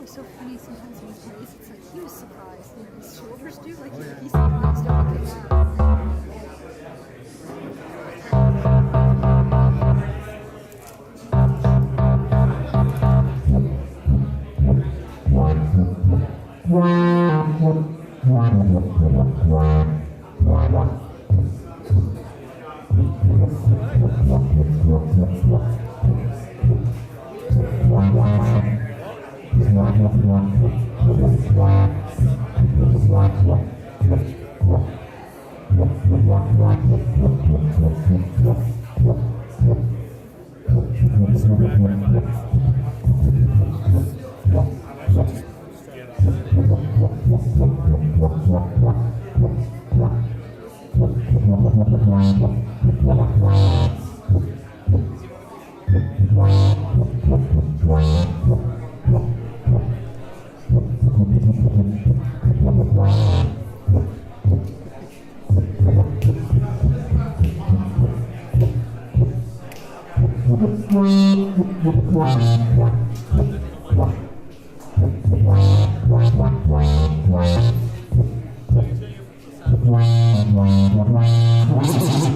So funny sometimes when he plays, it's like he was surprised. You know, his shoulders do, like he surprised everything out.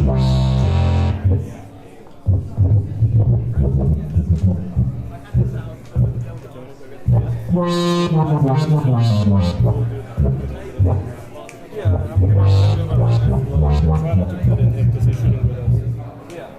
Wow. Try not to put in him because he shouldn't with us. Yeah.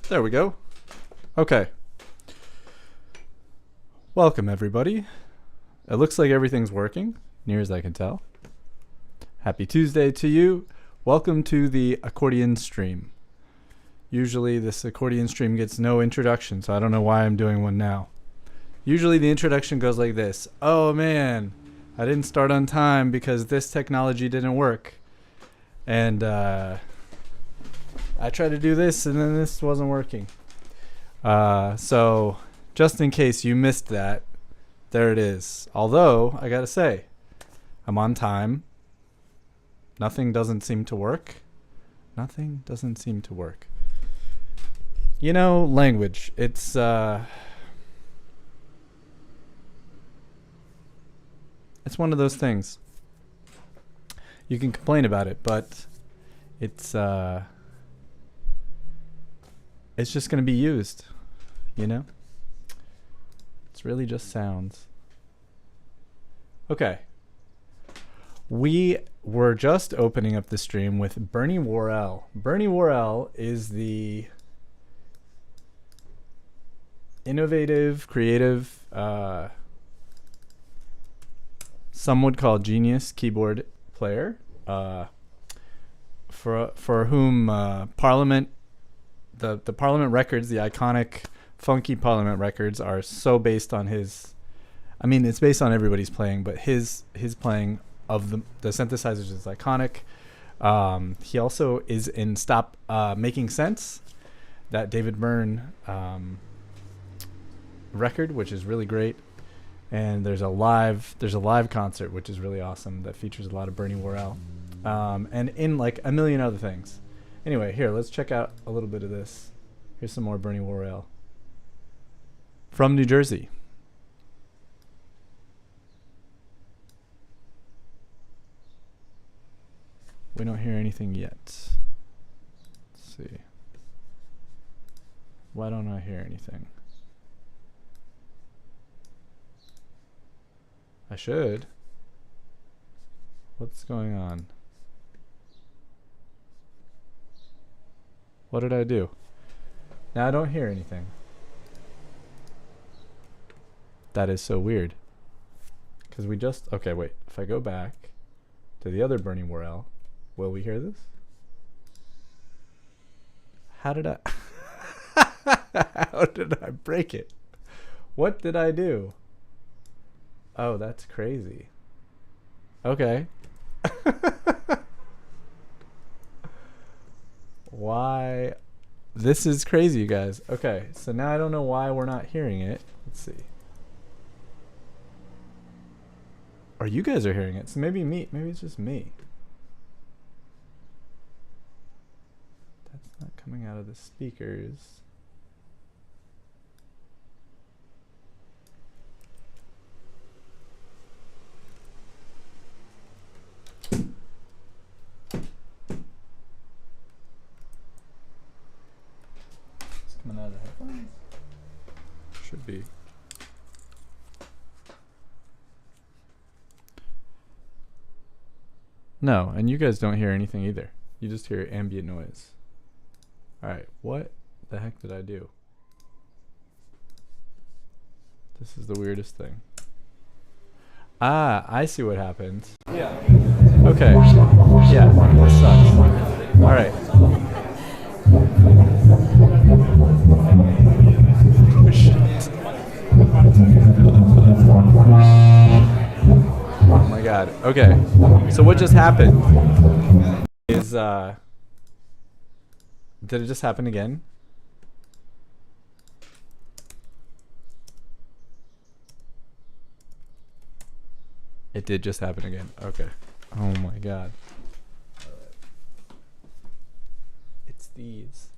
There we go. Okay. Welcome, everybody. It looks like everything's working, near as I can tell. Happy Tuesday to you. Welcome to the accordion stream. Usually this accordion stream gets no introduction, so I don't know why I'm doing one now. Usually the introduction goes like this. Oh man, I didn't start on time because this technology didn't work. And I tried to do this and then this wasn't working. So just in case you missed that, there it is. Although, I gotta say, I'm on time. Nothing doesn't seem to work. Nothing doesn't seem to work. You know, language. It's one of those things. You can complain about it, but it's it's just going to be used, you know? It's really just sounds. Okay. We were just opening up the stream with Bernie Worrell. Bernie Worrell is the innovative, creative, some would call genius keyboard player, for whom Parliament, the Parliament records, the iconic funky Parliament records are so based on his. I mean, it's based on everybody's playing, but his playing of the synthesizers is iconic. He also is in Stop Making Sense, that David Byrne record, which is really great. And there's a live concert, which is really awesome, that features a lot of Bernie Worrell, and in like a million other things. Anyway, here, let's check out a little bit of this. Here's some more Bernie Worrell from New Jersey. We don't hear anything yet. Let's see. Why don't I hear anything? I should. What's going on? What did I do? Now I don't hear anything. That is so weird. Because we just... Okay, wait. If I go back to the other Bernie Worrell, will we hear this? How did I... How did I break it? What did I do? Oh, that's crazy. Okay. Why? This is crazy, you guys. Okay, so now I don't know why we're not hearing it. Let's see. Or you guys are hearing it. So maybe me. Maybe it's just me. That's not coming out of the speakers. Coming out of the headphones? Should be. No, and you guys don't hear anything either. You just hear ambient noise. Alright, what the heck did I do? This is the weirdest thing. Ah, I see what happened. Yeah. Okay. Yeah, this sucks. Alright. Oh my god. Okay. So what just happened is did it just happen again? It did just happen again. Okay. Oh my god. It's these.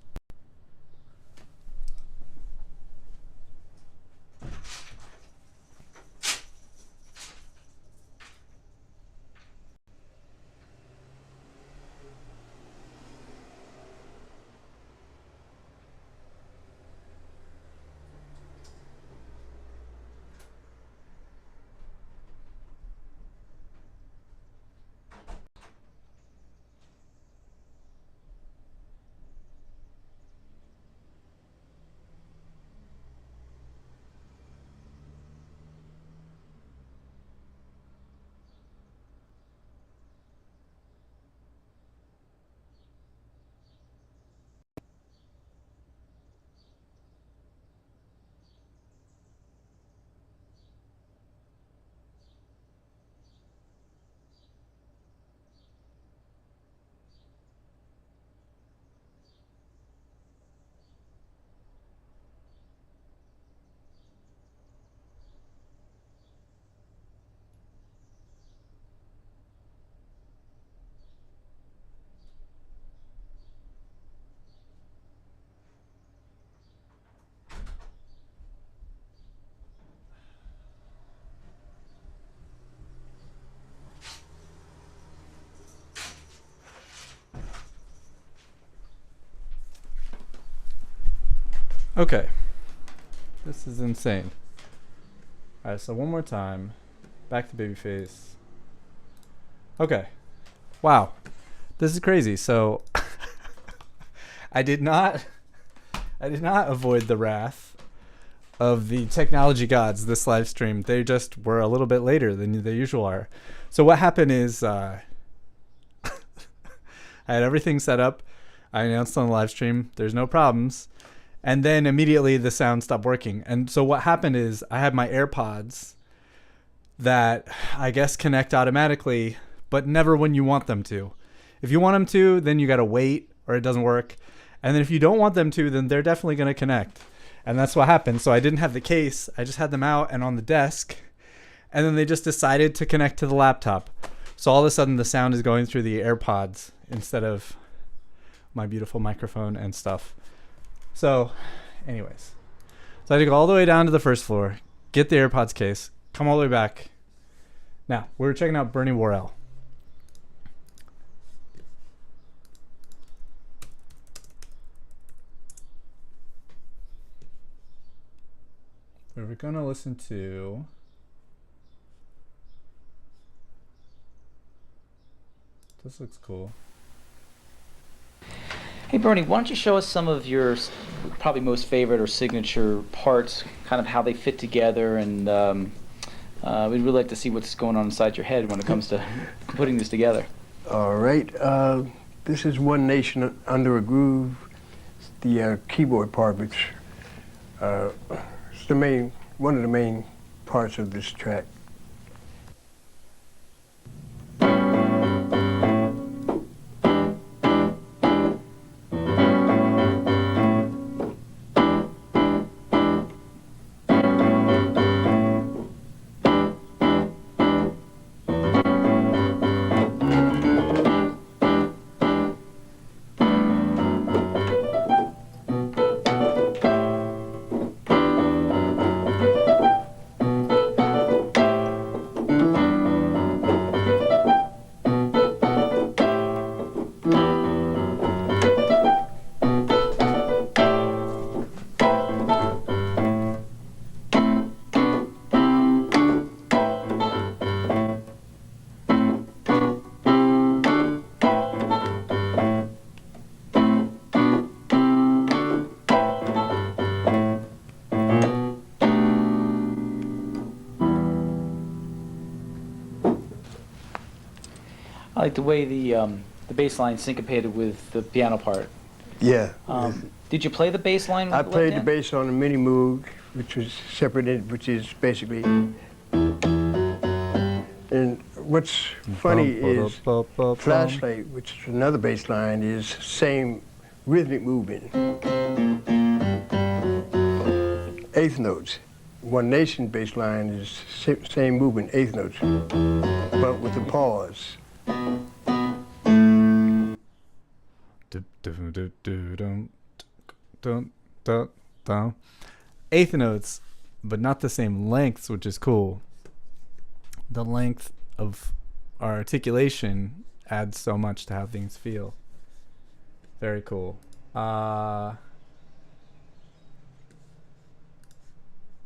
Okay. This is insane. Alright, so one more time. Back to Babyface. Okay. Wow. This is crazy. So I did not avoid the wrath of the technology gods this live stream. They just were a little bit later than they usually are. So what happened is I had everything set up. I announced on the live stream there's no problems. And then immediately the sound stopped working. And so what happened is I had my AirPods that I guess connect automatically, but never when you want them to. If you want them to, then you got to wait or it doesn't work. And then if you don't want them to, then they're definitely going to connect. And that's what happened. So I didn't have the case. I just had them out and on the desk. And then they just decided to connect to the laptop. So all of a sudden the sound is going through the AirPods instead of my beautiful microphone and stuff. So anyways, so I had to go all the way down to the first floor, get the AirPods case, come all the way back. Now, we were checking out Bernie Worrell. We were going to listen to... This looks cool. Hey Bernie, why don't you show us some of your probably most favorite or signature parts, kind of how they fit together, and we'd really like to see what's going on inside your head when it comes to putting this together. All right, this is One Nation Under a Groove, the keyboard part, which is one of the main parts of this track. I like the way the bass line syncopated with the piano part. Yeah. Did you play the bass line with I the left played the hand? bass on a mini Moog, which was separated, which is basically. And what's funny is Flashlight, which is another bass line, is same rhythmic movement. Eighth notes. One Nation bass line is same movement, eighth notes, but with a pause. Eighth notes, but not the same lengths, which is cool. The length of our articulation adds so much to how things feel. Very cool.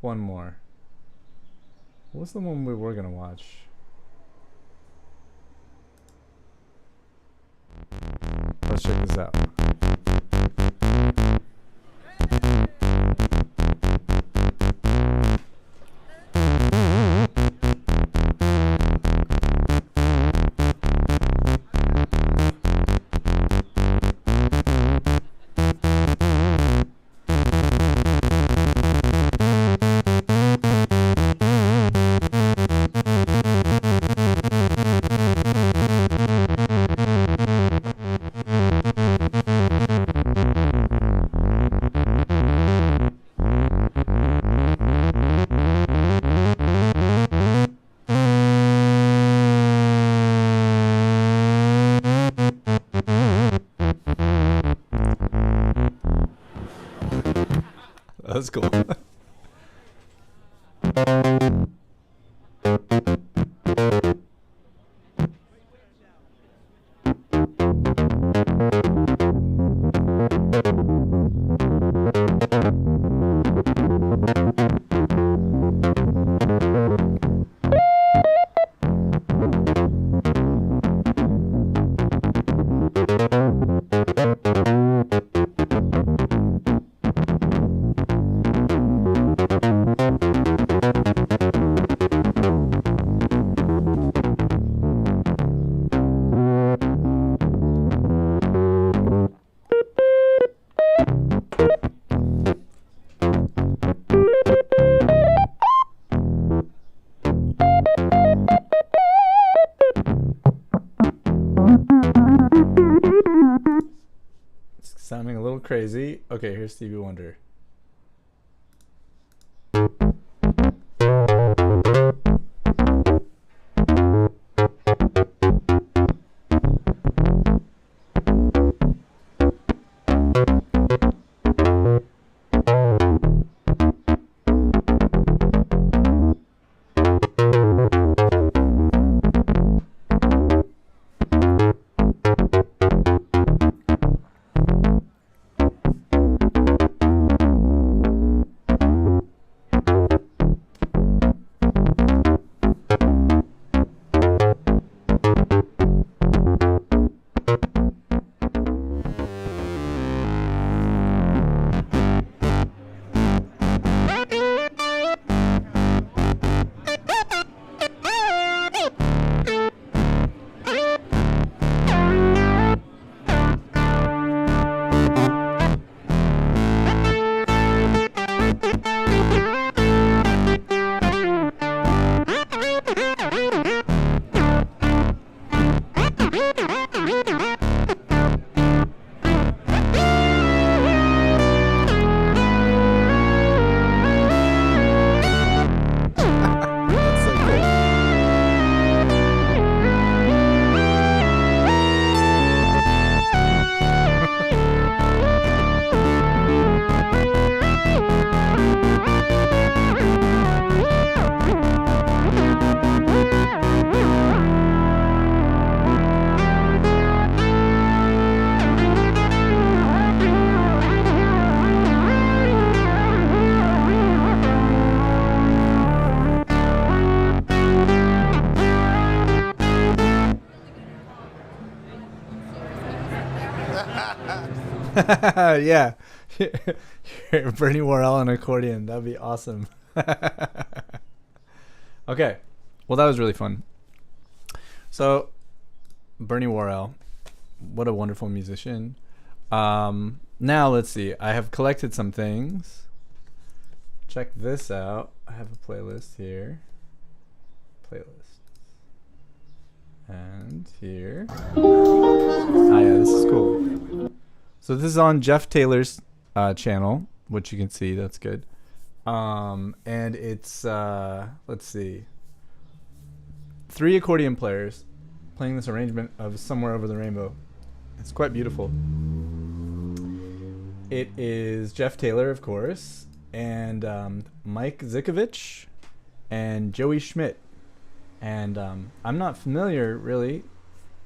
One more. What's the one we were gonna watch? Let's check this out. That's cool. crazy. Okay, here's Stevie Wonder. That's so cool. Yeah. Bernie Worrell on accordion. That'd be awesome. Okay. Well, that was really fun. So, Bernie Worrell, what a wonderful musician. Now, let's see. I have collected some things. Check this out. I have a playlist here. Playlist. And here. Ah, yeah, this is cool. So this is on Jeff Taylor's channel, which you can see. That's good. And it's, let's see, 3 accordion players playing this arrangement of Somewhere Over the Rainbow. It's quite beautiful. It is Jeff Taylor, of course, and Mike Zikovich and Joey Schmidt. And I'm not familiar, really,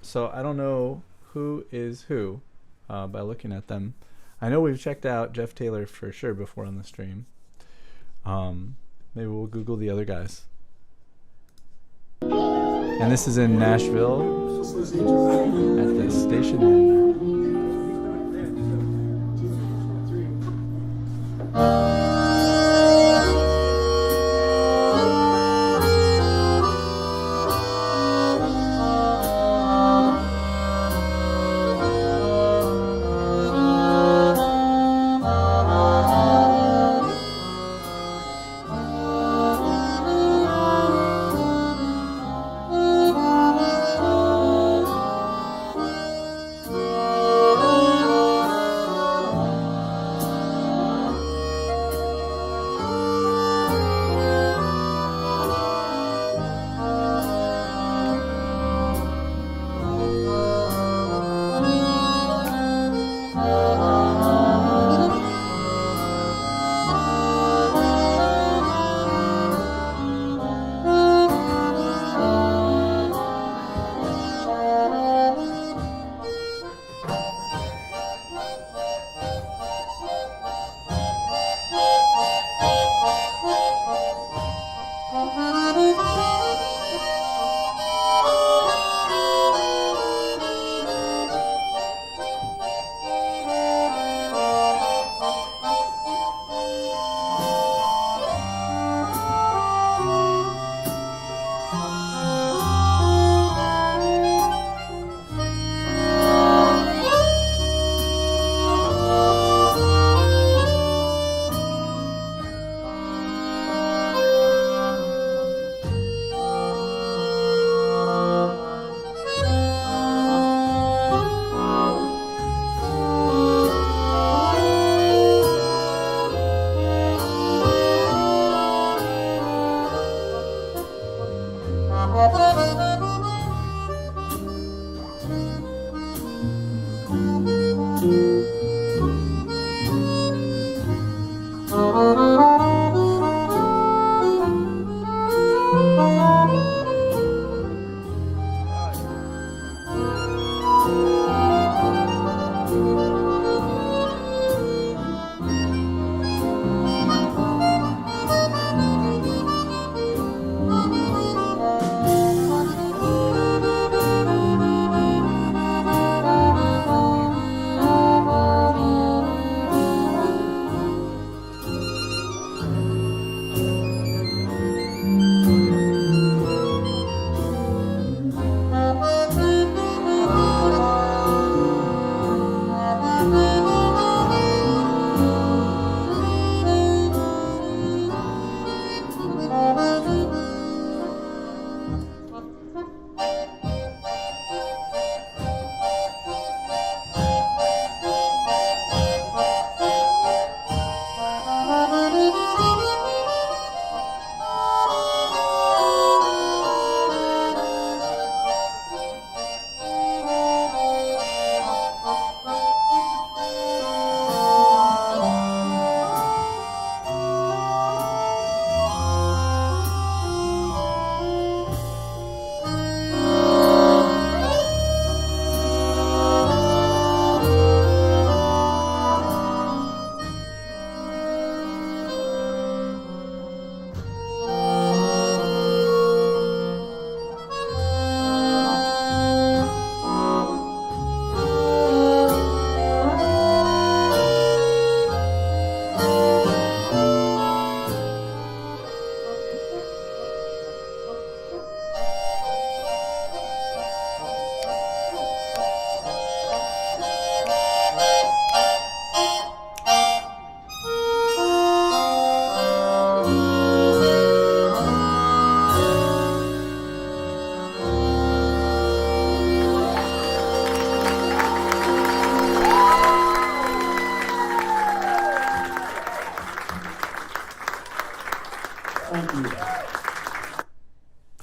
so I don't know who is who by looking at them. I know we've checked out Jeff Taylor for sure before on the stream. Maybe we'll Google the other guys. And this is in Nashville at the station.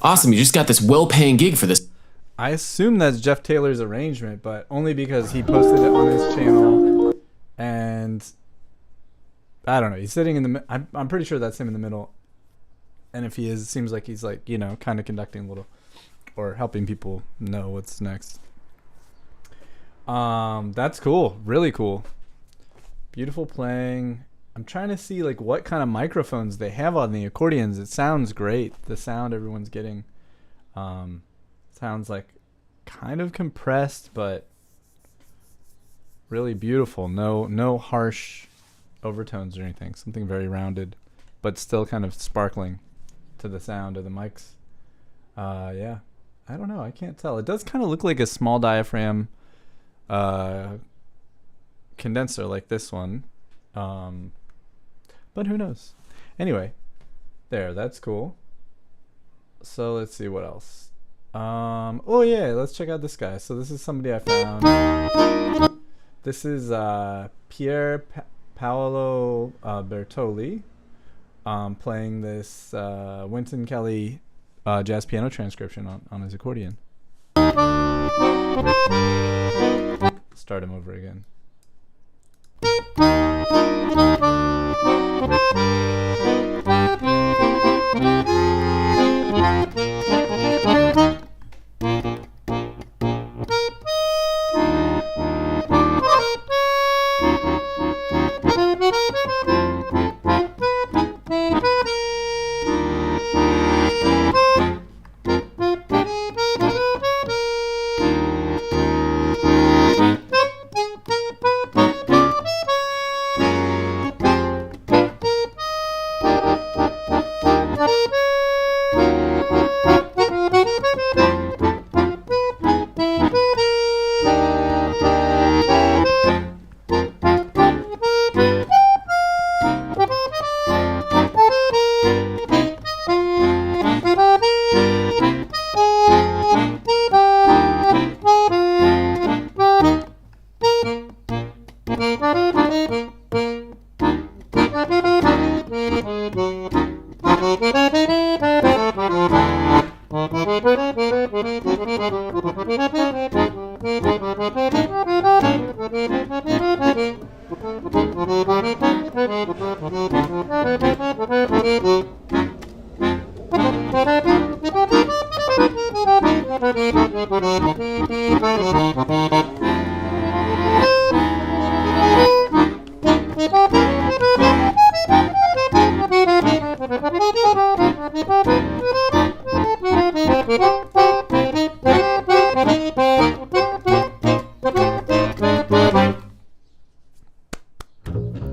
Awesome, you just got this well-paying gig for this. I assume that's Jeff Taylor's arrangement, but only because he posted it on his channel, and I don't know. He's sitting in the. I'm pretty sure that's him in the middle, and if he is, it seems like he's like, you know, kind of conducting a little, or helping people know what's next. That's cool. Really cool. Beautiful playing. I'm trying to see like what kind of microphones they have on the accordions. It sounds great. The sound everyone's getting sounds like kind of compressed, but really beautiful. No harsh overtones or anything. Something very rounded, but still kind of sparkling to the sound of the mics. Yeah. I don't know. I can't tell. It does kind of look like a small diaphragm condenser like this one. But who knows? Anyway, that's cool. So let's see what else. Oh yeah, let's check out this guy. So this is somebody I found. This is Pier Paolo Bertoli playing this Wynton Kelly jazz piano transcription on his accordion. Start him over again.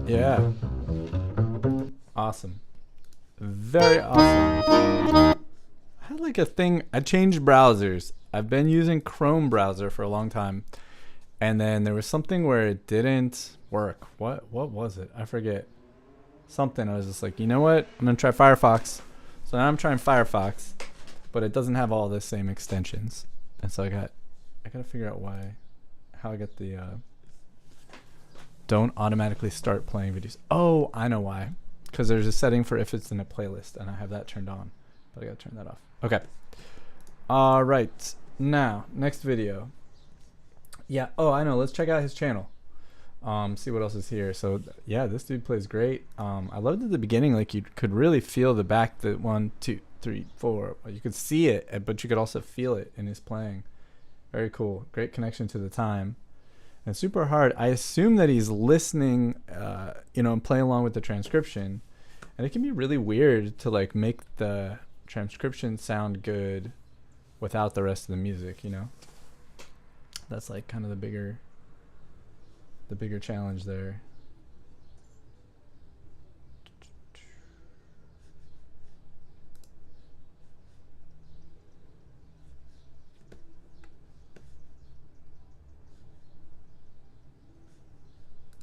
Yeah. Awesome. Very awesome. I had like a thing. I changed browsers. I've been using Chrome browser for a long time. And then there was something where it didn't work. What was it? I forget. Something. I was just like, you know what? I'm going to try Firefox. So now I'm trying Firefox, but it doesn't have all the same extensions. And so I got to figure out how I get the don't automatically start playing videos. Oh, I know why. Because there's a setting for if it's in a playlist, and I have that turned on. But I got to turn that off. Okay. All right. Now, next video. Yeah. Oh, I know. Let's check out his channel. See what else is here. So, yeah, this dude plays great. I loved at the beginning, like you could really feel the back, the 1, 2, 3, 4. You could see it, but you could also feel it in his playing. Very cool. Great connection to the time. And super hard. I assume that he's listening, and playing along with the transcription. And it can be really weird to like make the transcription sound good without the rest of the music, That's like kind of the bigger challenge there.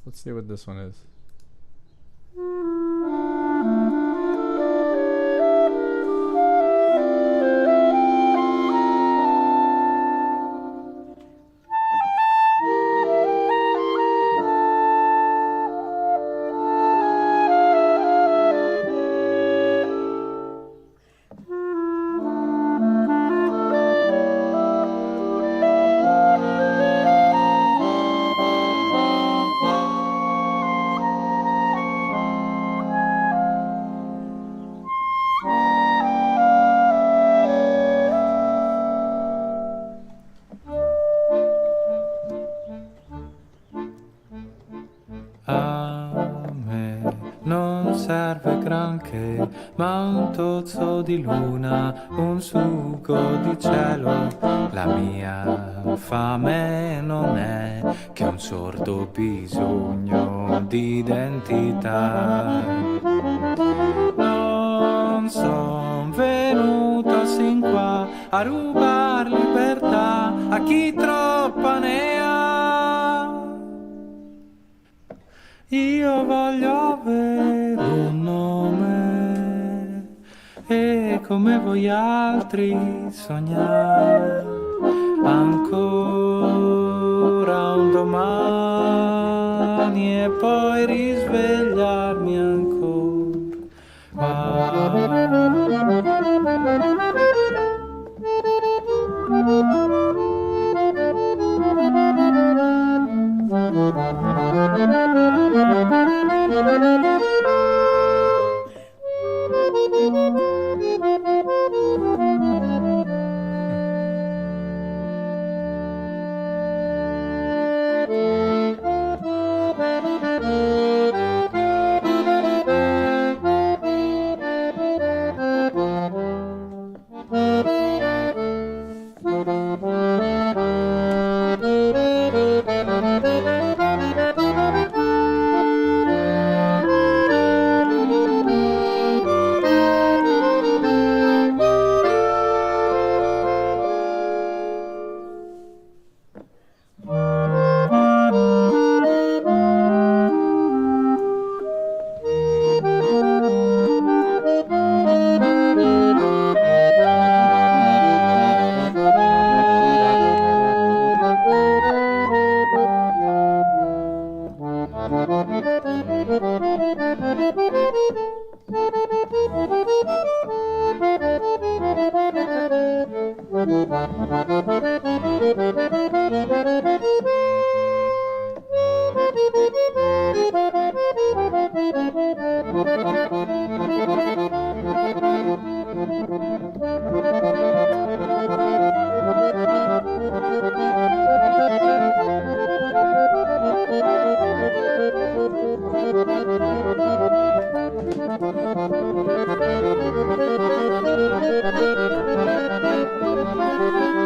Let's see what this one is. serve granché, ma un tozzo di luna, un sugo di cielo. La mia fame non è che un sordo bisogno di identità. Non son venuto sin qua a rubar libertà a chi troppa ne ha. Io voglio avere un nome e come voi altri sognare ancora un domani e poi risvegliarmi ancora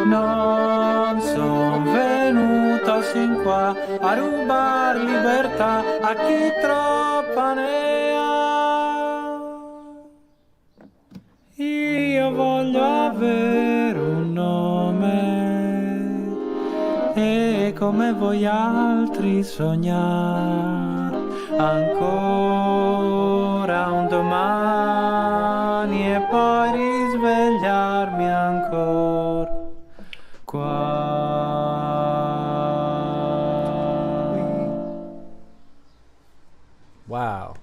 Non son venuto sin qua a rubar libertà a chi troppa ne ha. Io voglio avere un nome e come voi altri sognare ancora un domani e poi risvegliarmi ancora qua. Wow.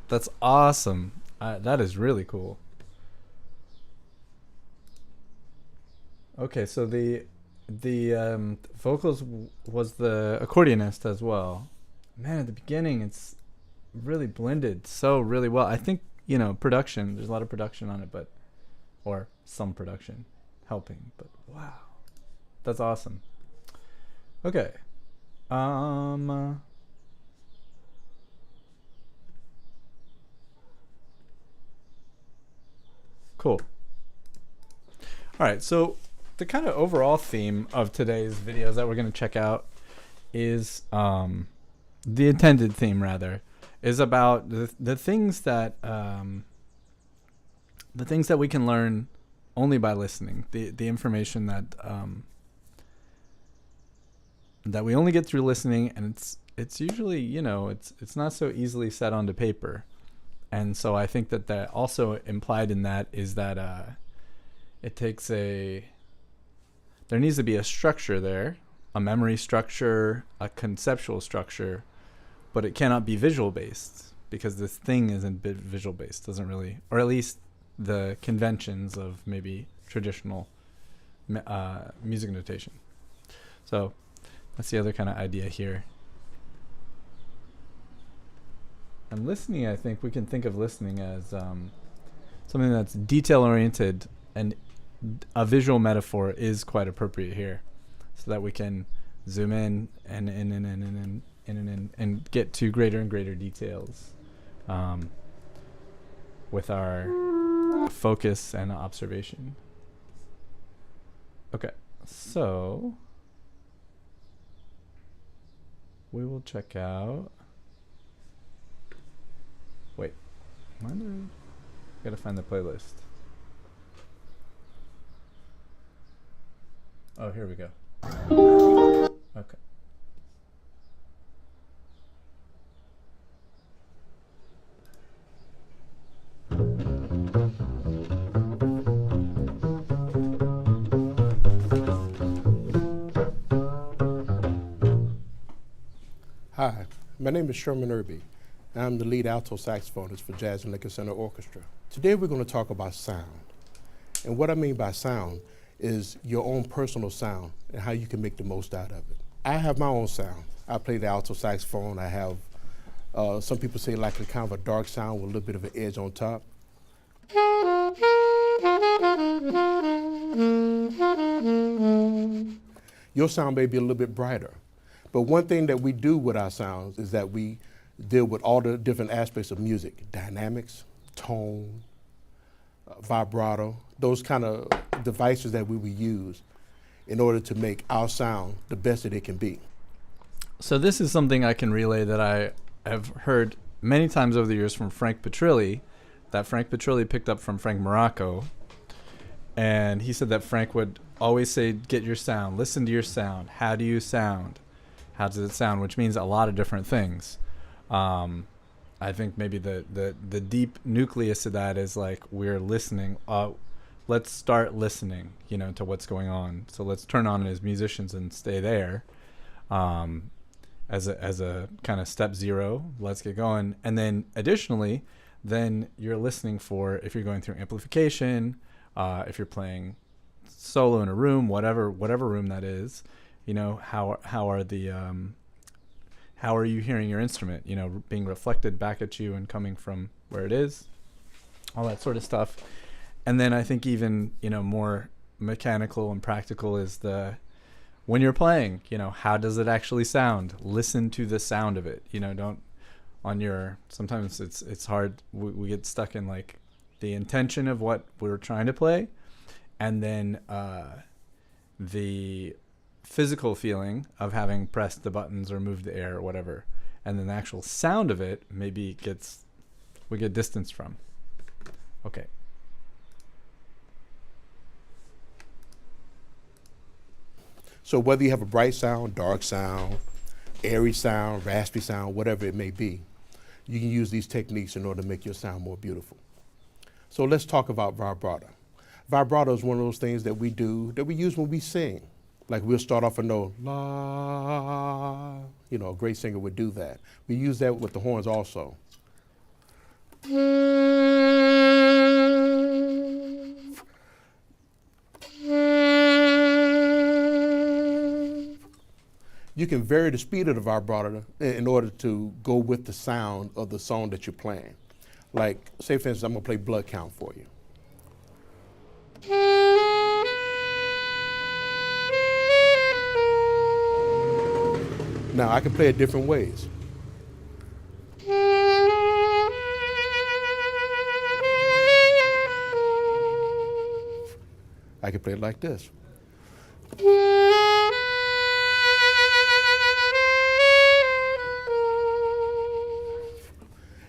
That's awesome. That is really cool. Okay, so the vocals was the accordionist as well. Man, at the beginning it's really blended so really well. I think, you know, production, there's a lot of production on it, but or some production helping, but wow. That's awesome. Okay. Cool. All right, so the kind of overall theme of today's videos that we're going to check out is the intended theme, rather, is about the things that we can learn only by listening. The information that that we only get through listening, and it's usually, you know, it's not so easily set onto paper. And so I think that also implied in that is that it takes there needs to be a structure there, a memory structure, a conceptual structure, but it cannot be visual based because this thing isn't visual based, doesn't really, or at least the conventions of maybe traditional music notation. So that's the other kind of idea here. And listening, I think we can think of listening as something that's detail-oriented, and a visual metaphor is quite appropriate here, so that we can zoom in and and get to greater and greater details with our focus and observation. Okay, so we will check out. Wait, gotta find the playlist. Oh, here we go. Okay. Hi, my name is Sherman Irby. I'm the lead alto saxophonist for Jazz and Lincoln Center Orchestra. Today we're going to talk about sound. And what I mean by sound is your own personal sound and how you can make the most out of it. I have my own sound. I play the alto saxophone. I have, some people say like a kind of a dark sound with a little bit of an edge on top. Your sound may be a little bit brighter. But one thing that we do with our sounds is that we deal with all the different aspects of music, dynamics, tone, vibrato, those kind of devices that we would use in order to make our sound the best that it can be. So this is something I can relay that I have heard many times over the years from Frank Petrilli, that Frank Petrilli picked up from Frank Morocco. And he said that Frank would always say, get your sound, listen to your sound. How do you sound? How does it sound? Which means a lot of different things. I think maybe the deep nucleus of that is like we're listening. Let's start listening, to what's going on. So let's turn on as musicians and stay there. As a kind of step zero, let's get going. And then additionally, then you're listening for if you're going through amplification, if you're playing solo in a room, whatever room that is. How are you hearing your instrument, being reflected back at you and coming from where it is, all that sort of stuff. And then I think even, more mechanical and practical is when you're playing, how does it actually sound? Listen to the sound of it, sometimes it's hard. We get stuck in like the intention of what we're trying to play. And then, the physical feeling of having pressed the buttons or moved the air or whatever, and then the actual sound of it maybe we get distance from. Okay. So whether you have a bright sound, dark sound, airy sound, raspy sound, whatever it may be, you can use these techniques in order to make your sound more beautiful. So let's talk about vibrato. Vibrato is one of those things that we use when we sing. Like we'll start off a note, la, a great singer would do that. We use that with the horns also. You can vary the speed of the vibrato in order to go with the sound of the song that you're playing. Like, say for instance, I'm gonna play Blood Count for you. Now, I can play it different ways. I can play it like this.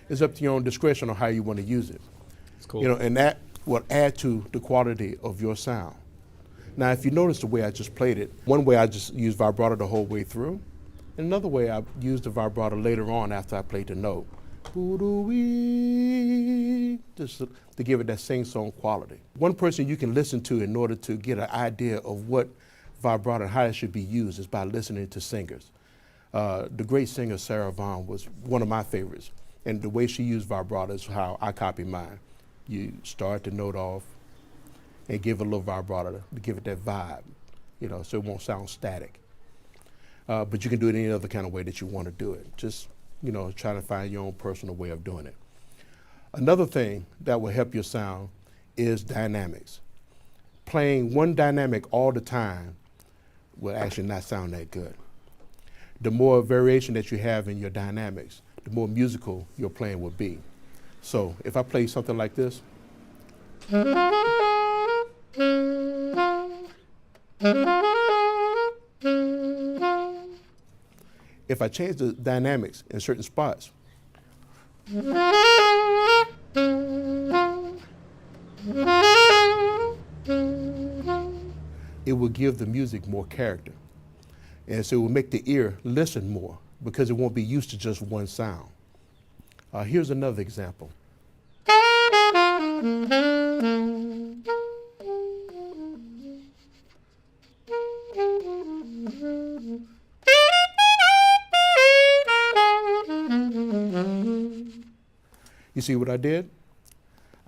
It's up to your own discretion on how you want to use it. It's cool. And that will add to the quality of your sound. Now, if you notice the way I just played it, one way I just used vibrato the whole way through. Another way I used the vibrato later on after I played the note. Just to give it that sing-song quality. One person you can listen to in order to get an idea of what vibrato and how it should be used is by listening to singers. The great singer Sarah Vaughan was one of my favorites. And the way she used vibrato is how I copy mine. You start the note off and give a little vibrato to give it that vibe, so it won't sound static. But you can do it any other kind of way that you want to do it. Just, try to find your own personal way of doing it. Another thing that will help your sound is dynamics. Playing one dynamic all the time will actually not sound that good. the more variation that you have in your dynamics, the more musical your playing will be. So if I play something like this, if I change the dynamics in certain spots, it will give the music more character. And so it will make the ear listen more because it won't be used to just one sound. Here's another example. You see what I did?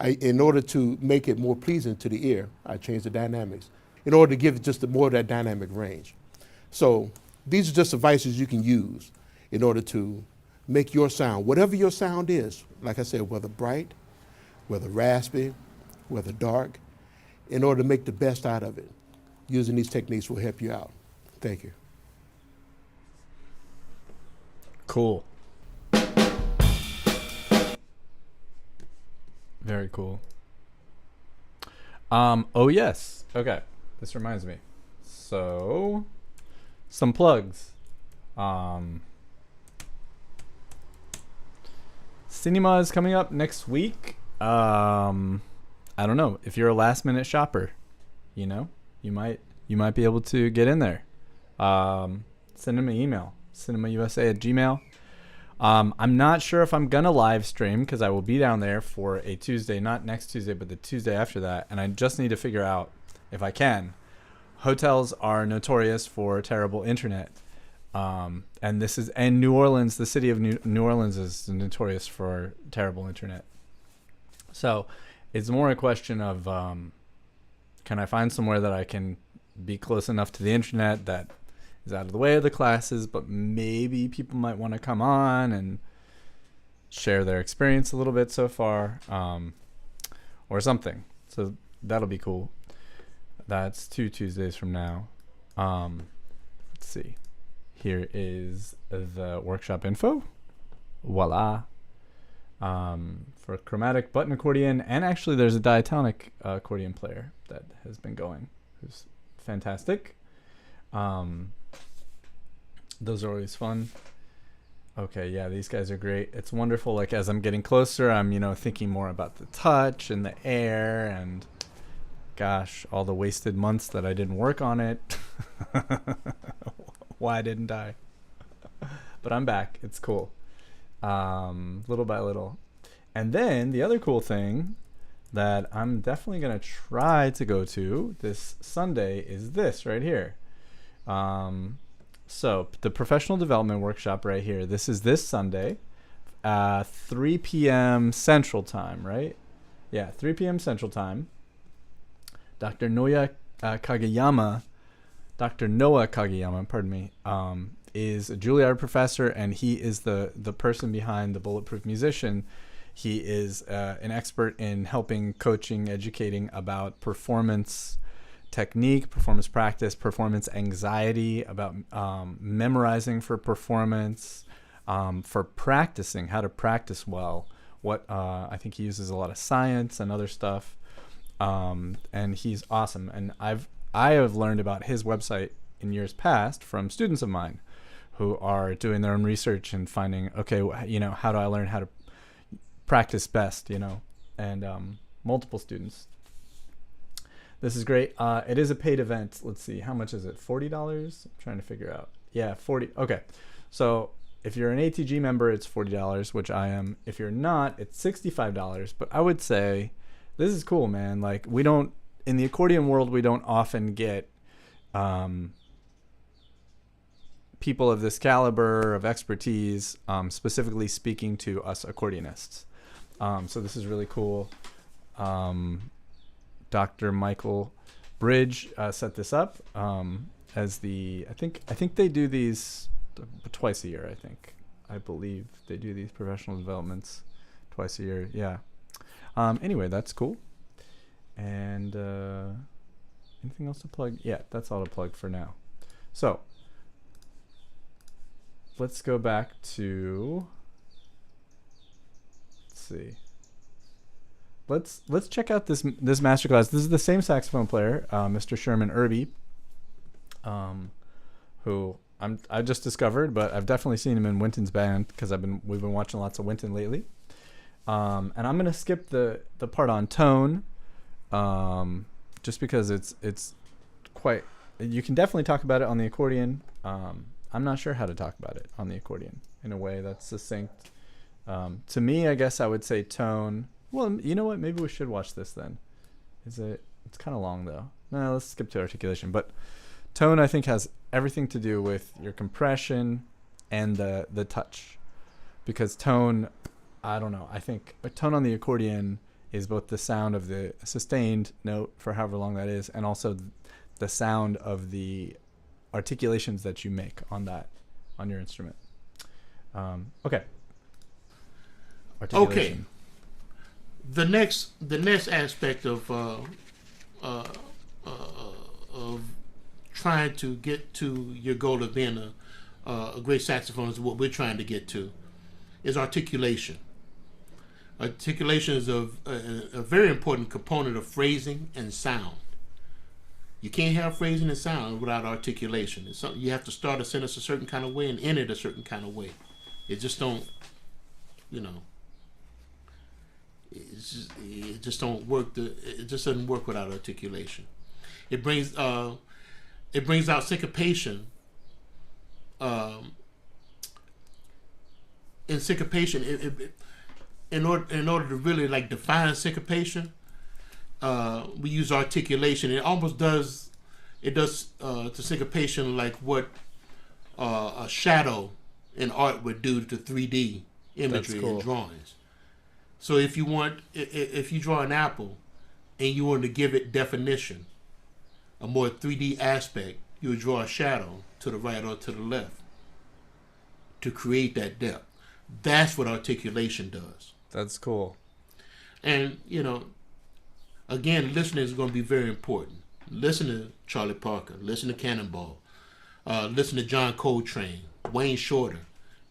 In order to make it more pleasing to the ear, I changed the dynamics in order to give it just more of that dynamic range. So these are just devices you can use in order to make your sound, whatever your sound is, like I said, whether bright, whether raspy, whether dark, in order to make the best out of it. Using these techniques will help you out. Thank you. Cool. Very cool. Oh yes. Okay. This reminds me. So, some plugs. Cinema is coming up next week. I don't know. If you're a last minute shopper, you know, you might be able to get in there. Send them an email. cinemausa@gmail.com. I'm not sure if I'm gonna live stream because I will be down there for a Tuesday, not next Tuesday, but the Tuesday after that, and I just need to figure out if I can. Hotels are notorious for terrible internet, and New Orleans, the city of New Orleans, is notorious for terrible internet. So it's more a question of can I find somewhere that I can be close enough to the internet that is out of the way of the classes, but maybe people might want to come on and share their experience a little bit so far, or something. So that'll be cool. That's 2 Tuesdays from now. Let's see. Here is the workshop info. Voila. For chromatic button accordion, and actually there's a diatonic accordion player that has been going, who's fantastic. Those are always fun. Okay, yeah, these guys are great. It's wonderful. Like, as I'm getting closer, I'm, thinking more about the touch and the air, and gosh, all the wasted months that I didn't work on it. Why didn't I? But I'm back. It's cool. Little by little. And then the other cool thing that I'm definitely going to try to go to this Sunday is this right here. So the professional development workshop right here, this is this Sunday, 3 p.m. Central Time, right? Yeah, 3 p.m. Central Time. Dr. Noah Kageyama, pardon me, is a Juilliard professor, and he is the person behind the Bulletproof Musician. He is an expert in helping, coaching, educating about performance technique, performance practice, performance anxiety, about memorizing for performance, for practicing, how to practice well. I think he uses a lot of science and other stuff, and he's awesome. And I have learned about his website in years past from students of mine who are doing their own research and finding, okay, how do I learn how to practice best, and multiple students. This is great. It is a paid event. Let's see, how much is it? $40? I'm trying to figure out. Yeah, 40. Okay. So if you're an ATG member, it's $40, which I am. If you're not, it's $65. But I would say this is cool, man. Like, in the accordion world, we don't often get people of this caliber of expertise, specifically speaking to us accordionists. So this is really cool. Dr. Michael Bridge set this up as I think they do these twice a year. I believe they do these professional developments twice a year. Yeah. Anyway, that's cool. And anything else to plug? Yeah, that's all to plug for now. So let's go back to. Let's see. Let's check out this masterclass. This is the same saxophone player, Mr. Sherman Irby, who I just discovered, but I've definitely seen him in Wynton's band because we've been watching lots of Wynton lately. And I'm gonna skip the part on tone, just because it's quite. You can definitely talk about it on the accordion. I'm not sure how to talk about it on the accordion in a way that's succinct. To me, I guess I would say tone. Well, you know what? Maybe we should watch this then. It's kind of long though. No, let's skip to articulation. But tone, I think, has everything to do with your compression and the touch, because tone, I don't know. I think a tone on the accordion is both the sound of the sustained note for however long that is, and also the sound of the articulations that you make on your instrument. Okay. Okay. The next aspect of trying to get to your goal of being a great saxophonist, what we're trying to get to, is articulation. Articulation is a very important component of phrasing and sound. You can't have phrasing and sound without articulation. It's something you have to start a sentence a certain kind of way and end it a certain kind of way. It just don't, it just don't work. It just doesn't work without articulation. It brings out syncopation. In syncopation, in order to really like define syncopation, we use articulation. It almost does. It does to syncopation like what a shadow in art would do to 3D imagery and drawings. So if you draw an apple and you want to give it definition, a more 3D aspect, you would draw a shadow to the right or to the left to create that depth. That's what articulation does. That's cool. And, again, listening is going to be very important. Listen to Charlie Parker. Listen to Cannonball. Listen to John Coltrane, Wayne Shorter,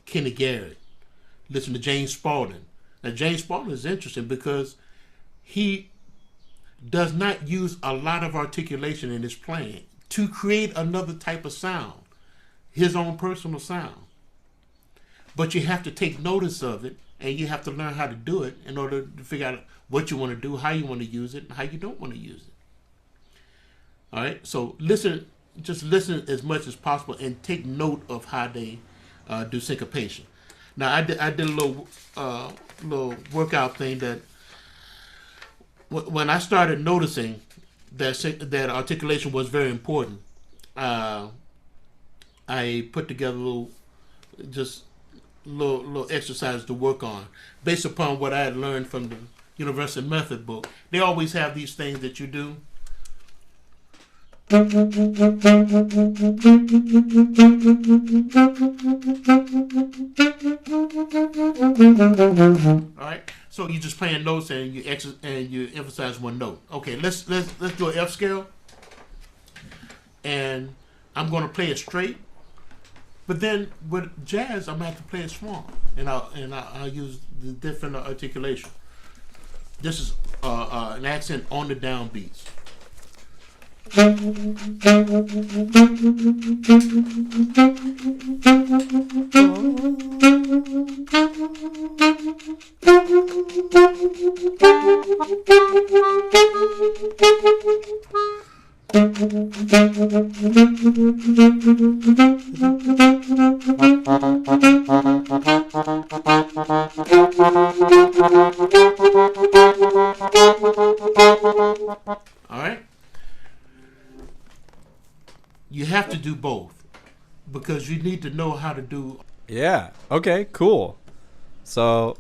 Kenny Garrett. Listen to James Spaulding. Now, James Spaulding is interesting because he does not use a lot of articulation in his playing to create another type of sound, his own personal sound. But you have to take notice of it, and you have to learn how to do it in order to figure out what you want to do, how you want to use it, and how you don't want to use it. All right? So just listen as much as possible and take note of how they do syncopation. Now, I did a little workout thing that when I started noticing that articulation was very important, I put together little exercise to work on based upon what I had learned from the Universal Method book. They always have these things that you do. All right, so you're just playing notes and you emphasize one note. Okay, let's do an F scale, and I'm going to play it straight. But then with jazz, I'm gonna have to play it small, and I'll use the different articulation. This is an accent on the downbeats. All right. You have to do both because you need to know how to do. Yeah. Okay, cool. So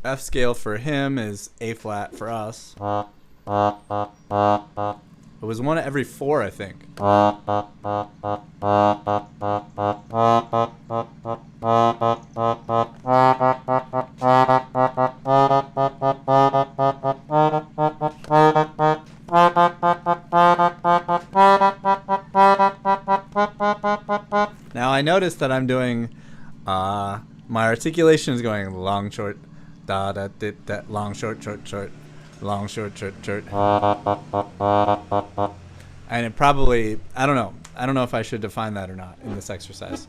F scale for him is A flat for us. It was one every 4, I think. Now I noticed that I'm doing, my articulation is going long, short, da, da, dit, that, long, short, short, short, long, short, short, short. And it probably, I don't know if I should define that or not in this exercise.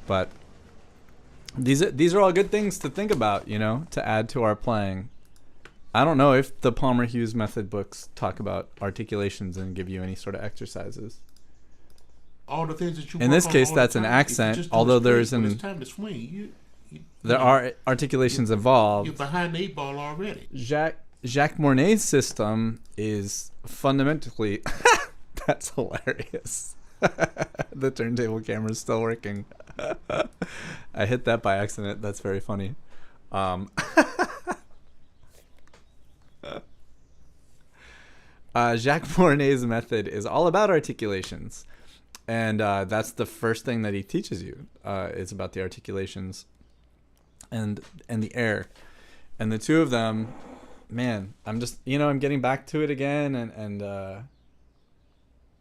But these are all good things to think about, you know, to add to our playing. I don't know if the Palmer Hughes method books talk about articulations and give you any sort of exercises. All the things that you In work this on case, all the that's an time, accent, if you just do although it there's straight when an- it's time to swing, There are articulations involved. you're behind the 8 ball already. Jacques Mornay's system is fundamentally that's hilarious. The turntable camera is still working. I hit that by accident. That's very funny. Jacques Mornay's method is all about articulations, and that's the first thing that he teaches you. Is about the articulations and the air, and the two of them. Man, I'm just, I'm getting back to it again, and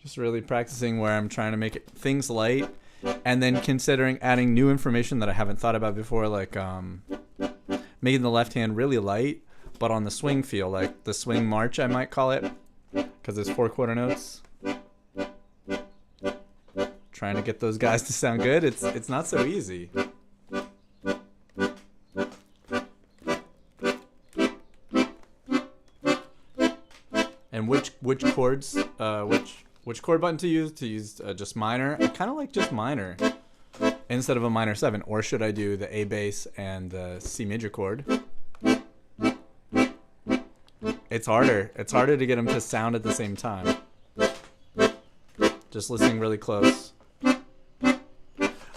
just really practicing where I'm trying to make things light, and then considering adding new information that I haven't thought about before, like making the left hand really light, but on the swing feel, like the swing march, I might call it, because it's 4 quarter notes. Trying to get those guys to sound good. It's not so easy. And which chords, which chord button to use? To use just minor. I kind of like just minor instead of a minor 7. Or should I do the A bass and the C major chord? It's harder. It's harder to get them to sound at the same time. Just listening really close.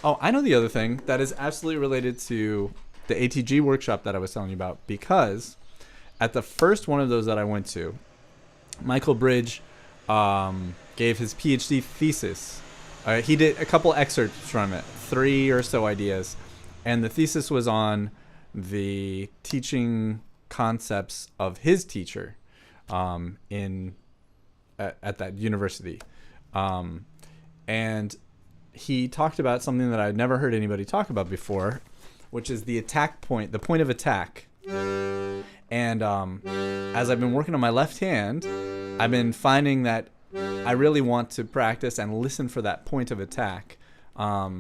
Oh, I know the other thing that is absolutely related to the ATG workshop that I was telling you about, because at the first one of those that I went to, Michael Bridge gave his PhD thesis. He did a couple excerpts from it, 3 or so ideas, and the thesis was on the teaching concepts of his teacher at that university, and he talked about something that I'd never heard anybody talk about before, which is the attack point, the point of attack. And as I've been working on my left hand, I've been finding that I really want to practice and listen for that point of attack. There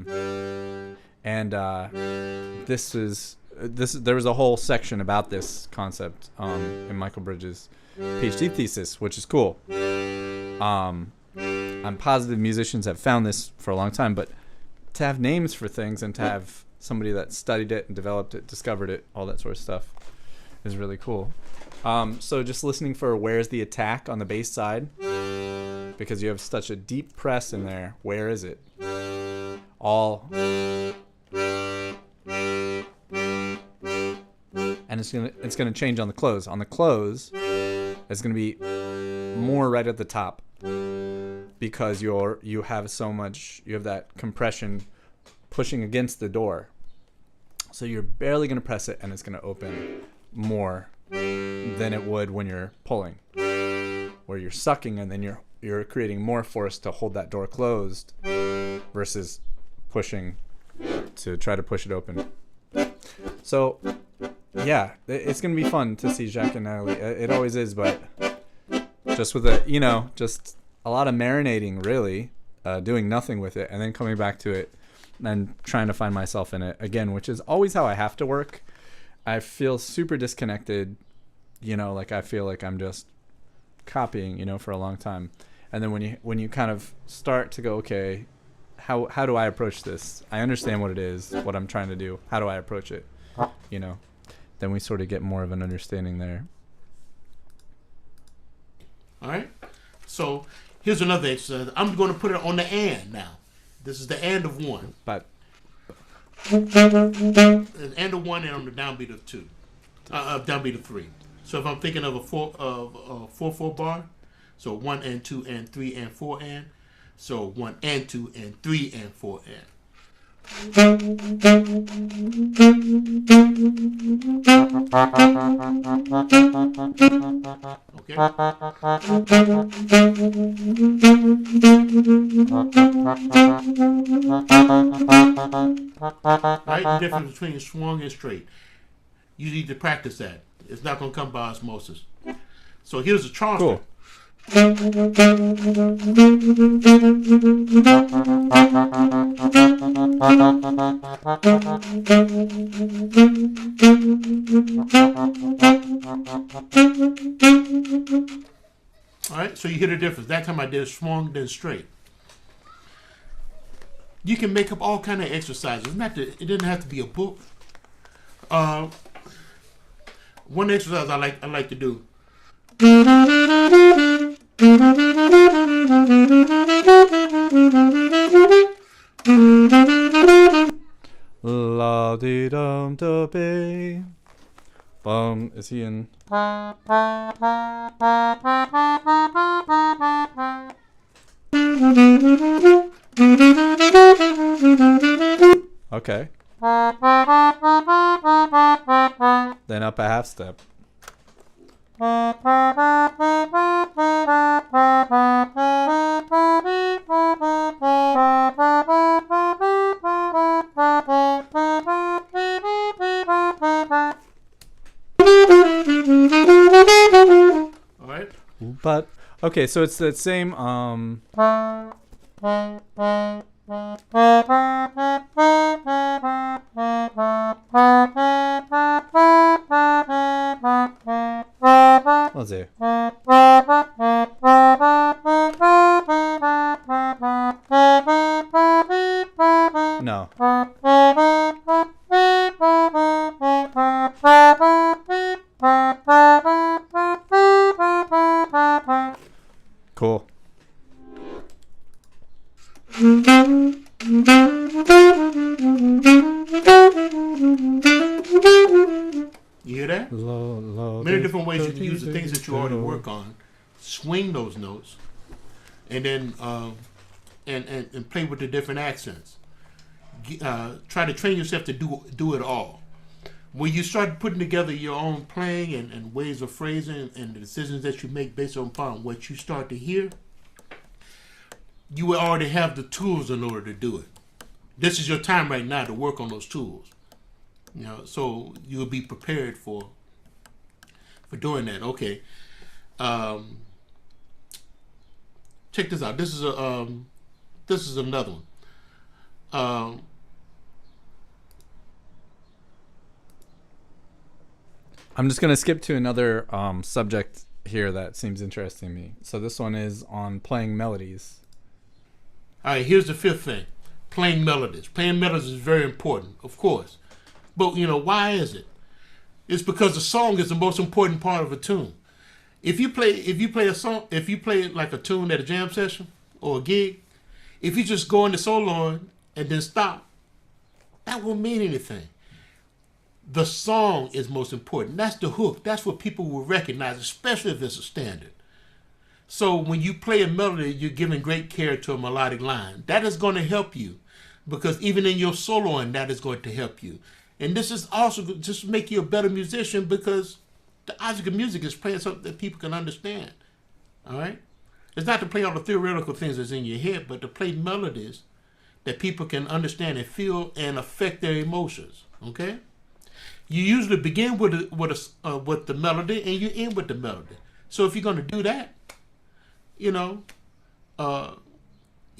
was a whole section about this concept in Michael Bridges' PhD thesis, which is cool. I'm positive musicians have found this for a long time, but to have names for things and to have somebody that studied it and developed it, discovered it, all that sort of stuff is really cool. So just listening for where's the attack on the bass side, because you have such a deep press in there. Where is it? All. And it's gonna change on the close. On the close, it's gonna be more right at the top, because you have that compression pushing against the door. So you're barely gonna press it, and it's gonna open more than it would when you're pulling, where you're sucking and then you're creating more force to hold that door closed versus pushing to try to push it open. So yeah, it's gonna be fun to see Jacques and Natalie. It always is, but just with just a lot of marinating, really, doing nothing with it, and then coming back to it and trying to find myself in it again, which is always how I have to work. I feel super disconnected, like I feel like I'm just copying, for a long time. And then when you kind of start to go, okay, how do I approach this? I understand what it is, what I'm trying to do. How do I approach it? Then we sort of get more of an understanding there. All right. So here's another exercise. I'm going to put it on the and now. This is the and of 1. But An and of 1 and on the downbeat of 2. Downbeat of 3. So if I'm thinking of a 4/4 bar, so 1 and 2 and 3 and 4 and, so 1 and 2 and 3 and 4 and. Okay. Right? The difference between swung and straight. You need to practice that. It's not going to come by osmosis. So here's a Charleston. Cool. All right, so you hear the difference. That time I did swung, then straight. You can make up all kind of exercises. It doesn't have to be a book. One exercise I like to do. La di dum da be. Is he in? Okay. Then up a half step. All right. But okay, so it's that same let's see. No. Cool. You hear that? Many different ways you can use the things that you already work on, swing those notes, and then and play with the different accents. Try to train yourself to do it all. When you start putting together your own playing and ways of phrasing and the decisions that you make based upon what you start to hear, you will already have the tools in order to do it. This is your time right now to work on those tools. So you'll be prepared for doing that. Okay. Check this out. This is another one. I'm just gonna skip to another subject here that seems interesting to me. So this one is on playing melodies. All right, here's the fifth thing. Playing melodies. Playing melodies is very important, of course. But, why is it? It's because the song is the most important part of a tune. If you play like a tune at a jam session or a gig, if you just go into soloing and then stop, that won't mean anything. The song is most important. That's the hook. That's what people will recognize, especially if it's a standard. So when you play a melody, you're giving great care to a melodic line. That is going to help you, because even in your soloing, that is going to help you. And this is also just make you a better musician, because the object of music is playing something that people can understand. All right? It's not to play all the theoretical things that's in your head, but to play melodies that people can understand and feel and affect their emotions. Okay? You usually begin with the melody and you end with the melody. So if you're going to do that, you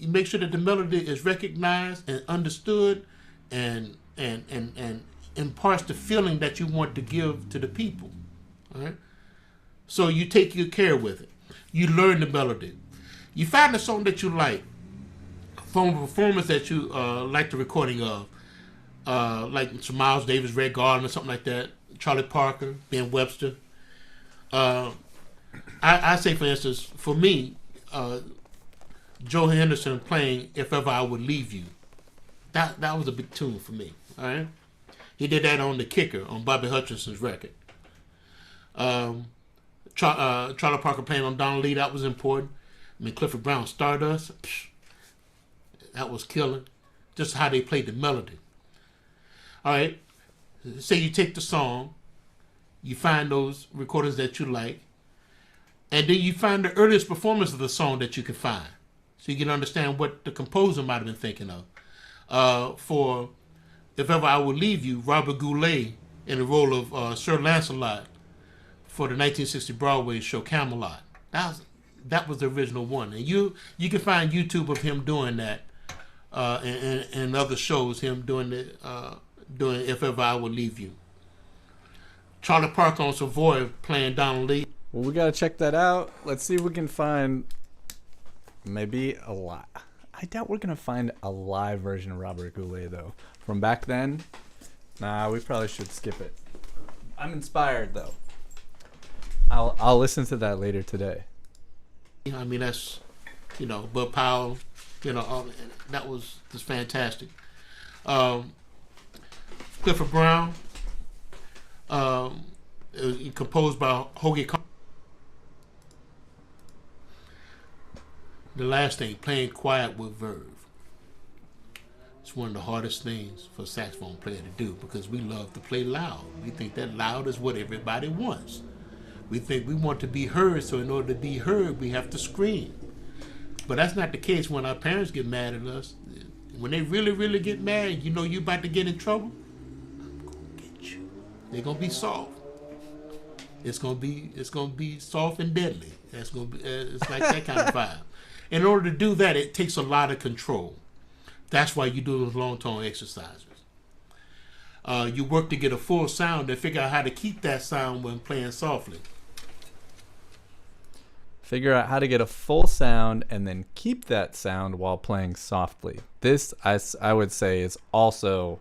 make sure that the melody is recognized and understood and imparts the feeling that you want to give to the people. All right? So you take your care with it. You learn the melody. You find a song that you like from a performance that you like the recording of. Like some Miles Davis, Red Garland, or something like that. Charlie Parker, Ben Webster. I say, for instance, for me, Joe Henderson playing "If Ever I Would Leave You." That was a big tune for me. All right, he did that on "The Kicker" on Bobby Hutchinson's record. Charlie Parker playing on Don Lee, that was important. I mean, Clifford Brown, "Stardust," that was killing. just how they played the melody. All right, say you take the song, you find those recordings that you like, and then you find the earliest performance of the song that you can find, so you can understand what the composer might have been thinking of. For If Ever I Will Leave You, Robert Goulet in the role of Sir Lancelot for the 1960 Broadway show Camelot. That was the original one, and you can find YouTube of him doing that, and other shows, him doing If Ever I Will Leave You. Charlie Parker on Savoy playing Donald Lee. Well, we gotta check that out. Let's see if we can find maybe a lot. I doubt we're gonna find a live version of Robert Goulet though. From back then, nah, we probably should skip it. I'm inspired though. I'll listen to that later today. I mean, that's, Bud Powell, that was just fantastic. Clifford Brown, it was composed by Hoagy Carter. The last thing, playing quiet with verve. It's one of the hardest things for a saxophone player to do, because we love to play loud. We think that loud is what everybody wants. We think we want to be heard, so in order to be heard, we have to scream. But that's not the case when our parents get mad at us. When they really, really get mad, you're about to get in trouble, I'm gonna get you. They're gonna be soft. It's gonna be soft and deadly. It's like that kind of vibe. In order to do that, it takes a lot of control. That's why you do those long tone exercises. You work to get a full sound and figure out how to keep that sound when playing softly. Figure out how to get a full sound and then keep that sound while playing softly. This, I would say, is also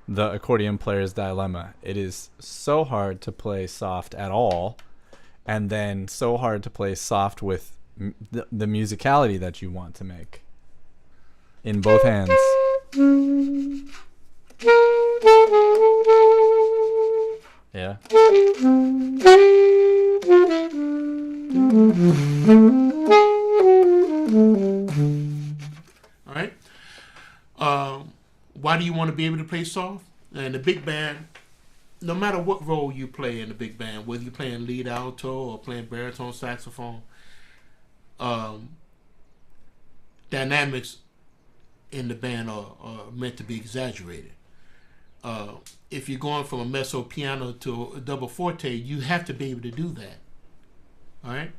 the accordion player's dilemma. It is so hard to play soft at all, and then so hard to play soft with the musicality that you want to make in both hands. Yeah. All right. Why do you want to be able to play soft? In the big band, no matter what role you play in the big band, whether you're playing lead alto or playing baritone saxophone, dynamics in the band are meant to be exaggerated. If you're going from a mezzo piano to a double forte, you have to be able to do that. All right?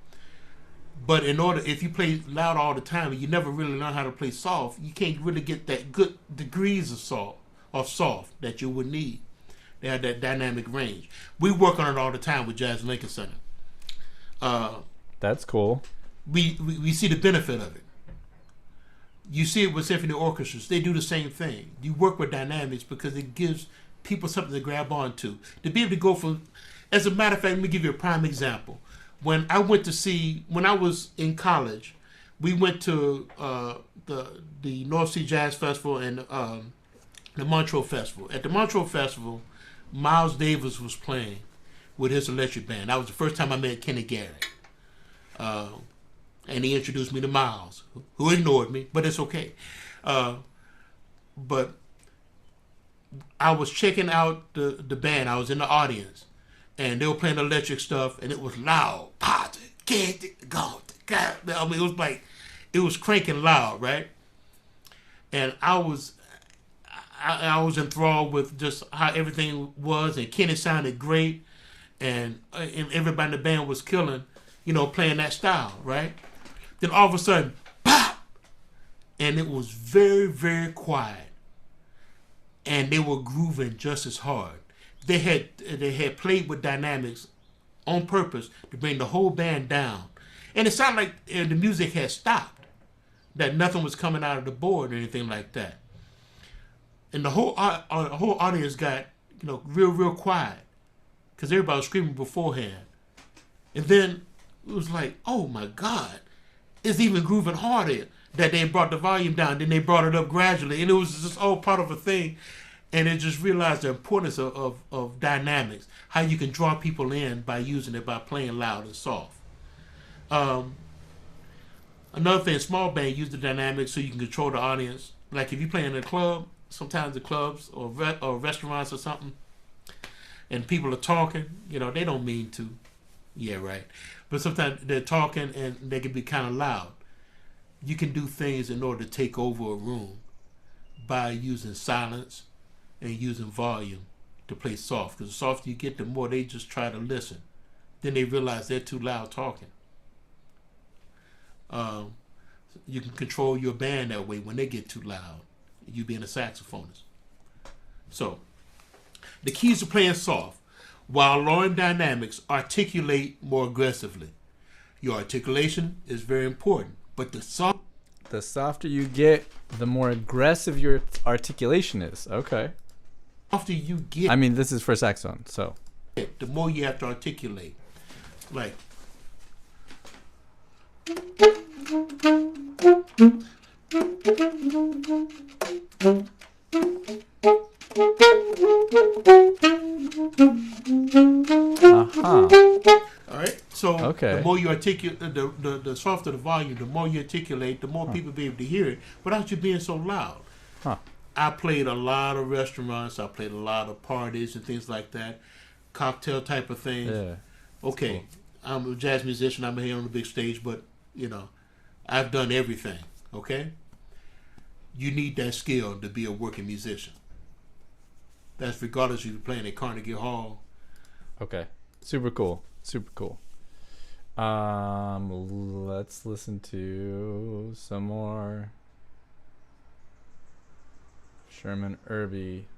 But if you play loud all the time and you never really learn how to play soft, you can't really get that good degrees of soft that you would need. They have that dynamic range. We work on it all the time with Jazz Lincoln Center. That's cool. We see the benefit of it. You see it with symphony orchestras. They do the same thing. You work with dynamics because it gives people something to grab onto. To be able to go from, as a matter of fact, let me give you a prime example. When I was in college, we went to the North Sea Jazz Festival and the Montreux Festival. At the Montreux Festival, Miles Davis was playing with his electric band. That was the first time I met Kenny Garrett. And he introduced me to Miles, who ignored me, but it's okay. But I was checking out the band. I was in the audience, and they were playing electric stuff, and it was loud. I mean, it was cranking loud, right? And I was enthralled with just how everything was, and Kenny sounded great, and everybody in the band was killing, playing that style, right? Then all of a sudden, pop! And it was very, very quiet. And they were grooving just as hard. They had played with dynamics on purpose to bring the whole band down. And it sounded like the music had stopped, that nothing was coming out of the board or anything like that. And the whole audience got real, real quiet because everybody was screaming beforehand. And then it was like, oh my God, it's even grooving harder. That they brought the volume down, then they brought it up gradually, and it was just all part of a thing. And it just realized the importance of dynamics, how you can draw people in by using it, by playing loud and soft. Another thing, small band use the dynamics so you can control the audience. Like if you play in a club, sometimes the clubs or restaurants or something, and people are talking, you know, they don't mean to. Yeah, right. But sometimes they're talking and they can be kind of loud. You can do things in order to take over a room by using silence and using volume to play soft. Because the softer you get, the more they just try to listen. Then they realize they're too loud talking. You can control your band that way when they get too loud, you being a saxophonist. So, the keys to playing soft. While lowering dynamics, articulate more aggressively. Your articulation is very important, but the softer you get, the more aggressive your articulation is. Okay. softer you get, I mean, this is for saxophone, so. the more you have to articulate. Like, all right. So Okay. the more you articulate, the softer the volume, the more you articulate, the more people be able to hear it without you being so loud. Huh. I played a lot of restaurants. I played a lot of parties and things like that, cocktail type of things. Yeah. Okay, I'm a jazz musician. I'm here on the big stage, but you know, I've done everything. Okay, you need that skill to be a working musician. That's regardless if you're playing at Carnegie Hall. Okay. Super cool. Super cool. Let's listen to some more Sherman Irby.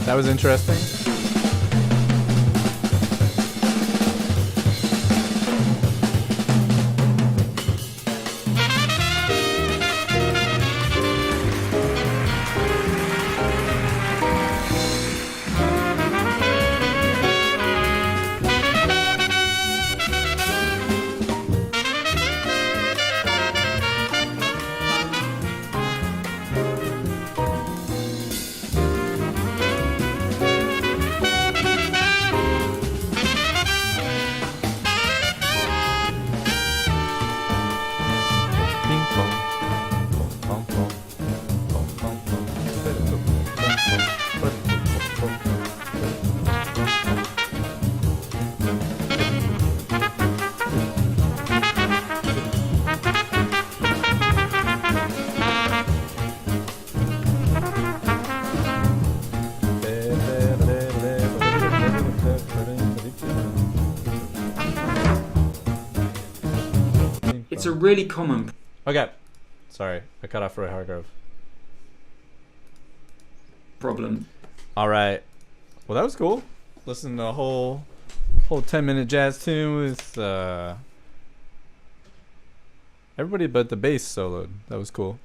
That was interesting. It's a really common Okay. Sorry, I cut off Roy Hargrove. problem. All right. Well, that was cool. Listen to a whole 10-minute jazz tune with everybody but the bass soloed. That was cool.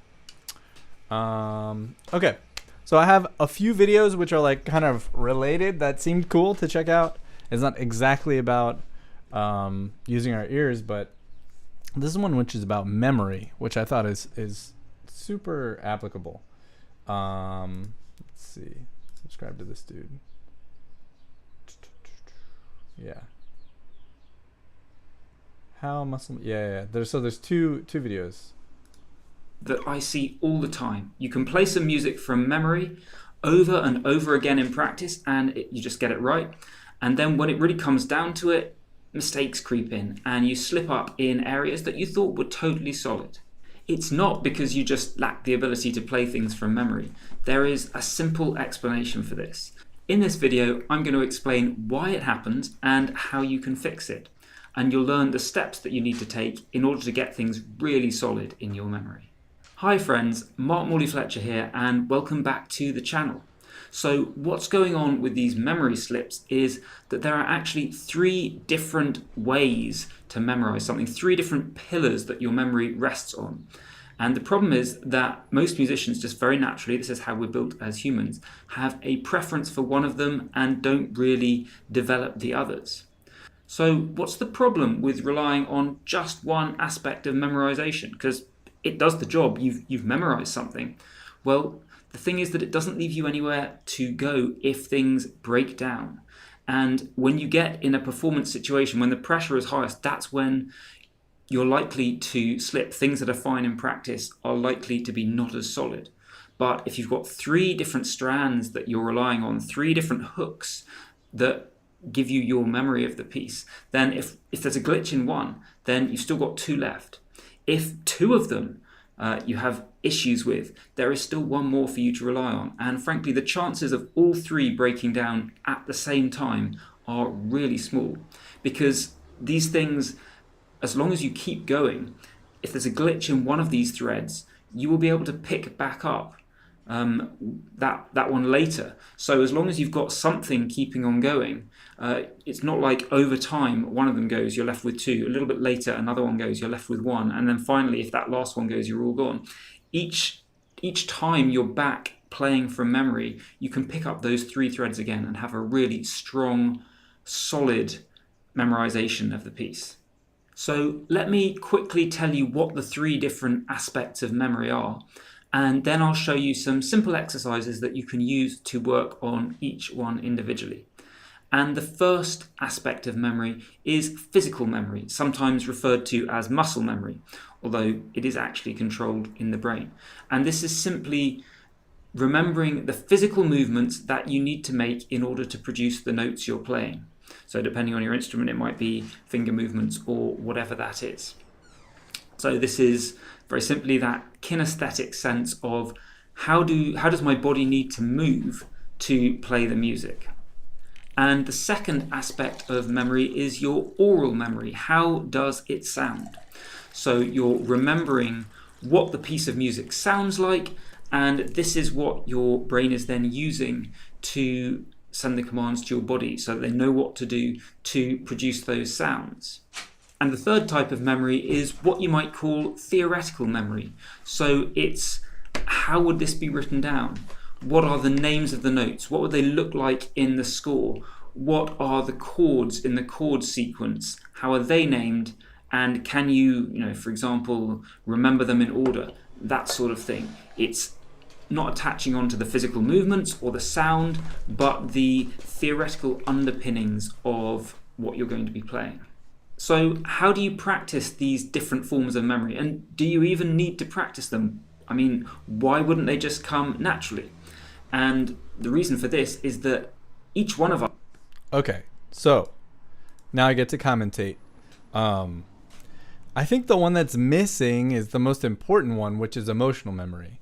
Okay. So I have a few videos which are like kind of related that seemed cool to check out. It's not exactly about using our ears, but this is one which is about memory, which I thought is super applicable. Let's see. Subscribe to this dude. Yeah. How muscle? Yeah. There's two videos. That I see all the time. You can play some music from memory over and over again in practice, and you just get it right. And then when it really comes down to it, mistakes creep in, and you slip up in areas that you thought were totally solid. It's not because you just lack the ability to play things from memory. There is a simple explanation for this. In this video, I'm going to explain why it happens and how you can fix it. And you'll learn the steps that you need to take in order to get things really solid in your memory. Hi friends, Mark Morley Fletcher here, and welcome back to the channel. So what's going on with these memory slips is that there are actually 3 different ways to memorize something, 3 different pillars that your memory rests on. And the problem is that most musicians, just very naturally, this is how we're built as humans, have a preference for one of them and don't really develop the others. So what's the problem with relying on just one aspect of memorization? Because it does the job, you've memorized something. Well, the thing is that it doesn't leave you anywhere to go if things break down. And when you get in a performance situation, when the pressure is highest, that's when you're likely to slip. Things that are fine in practice are likely to be not as solid. But if you've got 3 different strands that you're relying on, 3 different hooks that give you your memory of the piece, then if there's a glitch in one, then you've still got 2 left. If 2 of them you have issues with, there is still 1 more for you to rely on. And frankly, the chances of all 3 breaking down at the same time are really small. Because these things, as long as you keep going, if there's a glitch in one of these threads, you will be able to pick back up that one later. So as long as you've got something keeping on going, it's not like over time one of them goes, you're left with 2, a little bit later another one goes, you're left with 1, and then finally if that last one goes, you're all gone. Each time you're back playing from memory, you can pick up those 3 threads again and have a really strong, solid memorization of the piece. So let me quickly tell you what the 3 different aspects of memory are, and then I'll show you some simple exercises that you can use to work on each one individually. And the first aspect of memory is physical memory, sometimes referred to as muscle memory, although it is actually controlled in the brain. And this is simply remembering the physical movements that you need to make in order to produce the notes you're playing. So depending on your instrument, it might be finger movements or whatever that is. So this is very simply that kinesthetic sense of how does my body need to move to play the music. And the second aspect of memory is your oral memory. How does it sound? So you're remembering what the piece of music sounds like, and this is what your brain is then using to send the commands to your body so that they know what to do to produce those sounds. And the third type of memory is what you might call theoretical memory. So it's how would this be written down? What are the names of the notes? What would they look like in the score? What are the chords in the chord sequence? How are they named? And can you, for example, remember them in order? That sort of thing. It's not attaching onto the physical movements or the sound, but the theoretical underpinnings of what you're going to be playing. So how do you practice these different forms of memory? And do you even need to practice them? I mean, why wouldn't they just come naturally? And the reason for this is that each one of us. Okay, so now I get to commentate. I think the one that's missing is the most important one, which is emotional memory.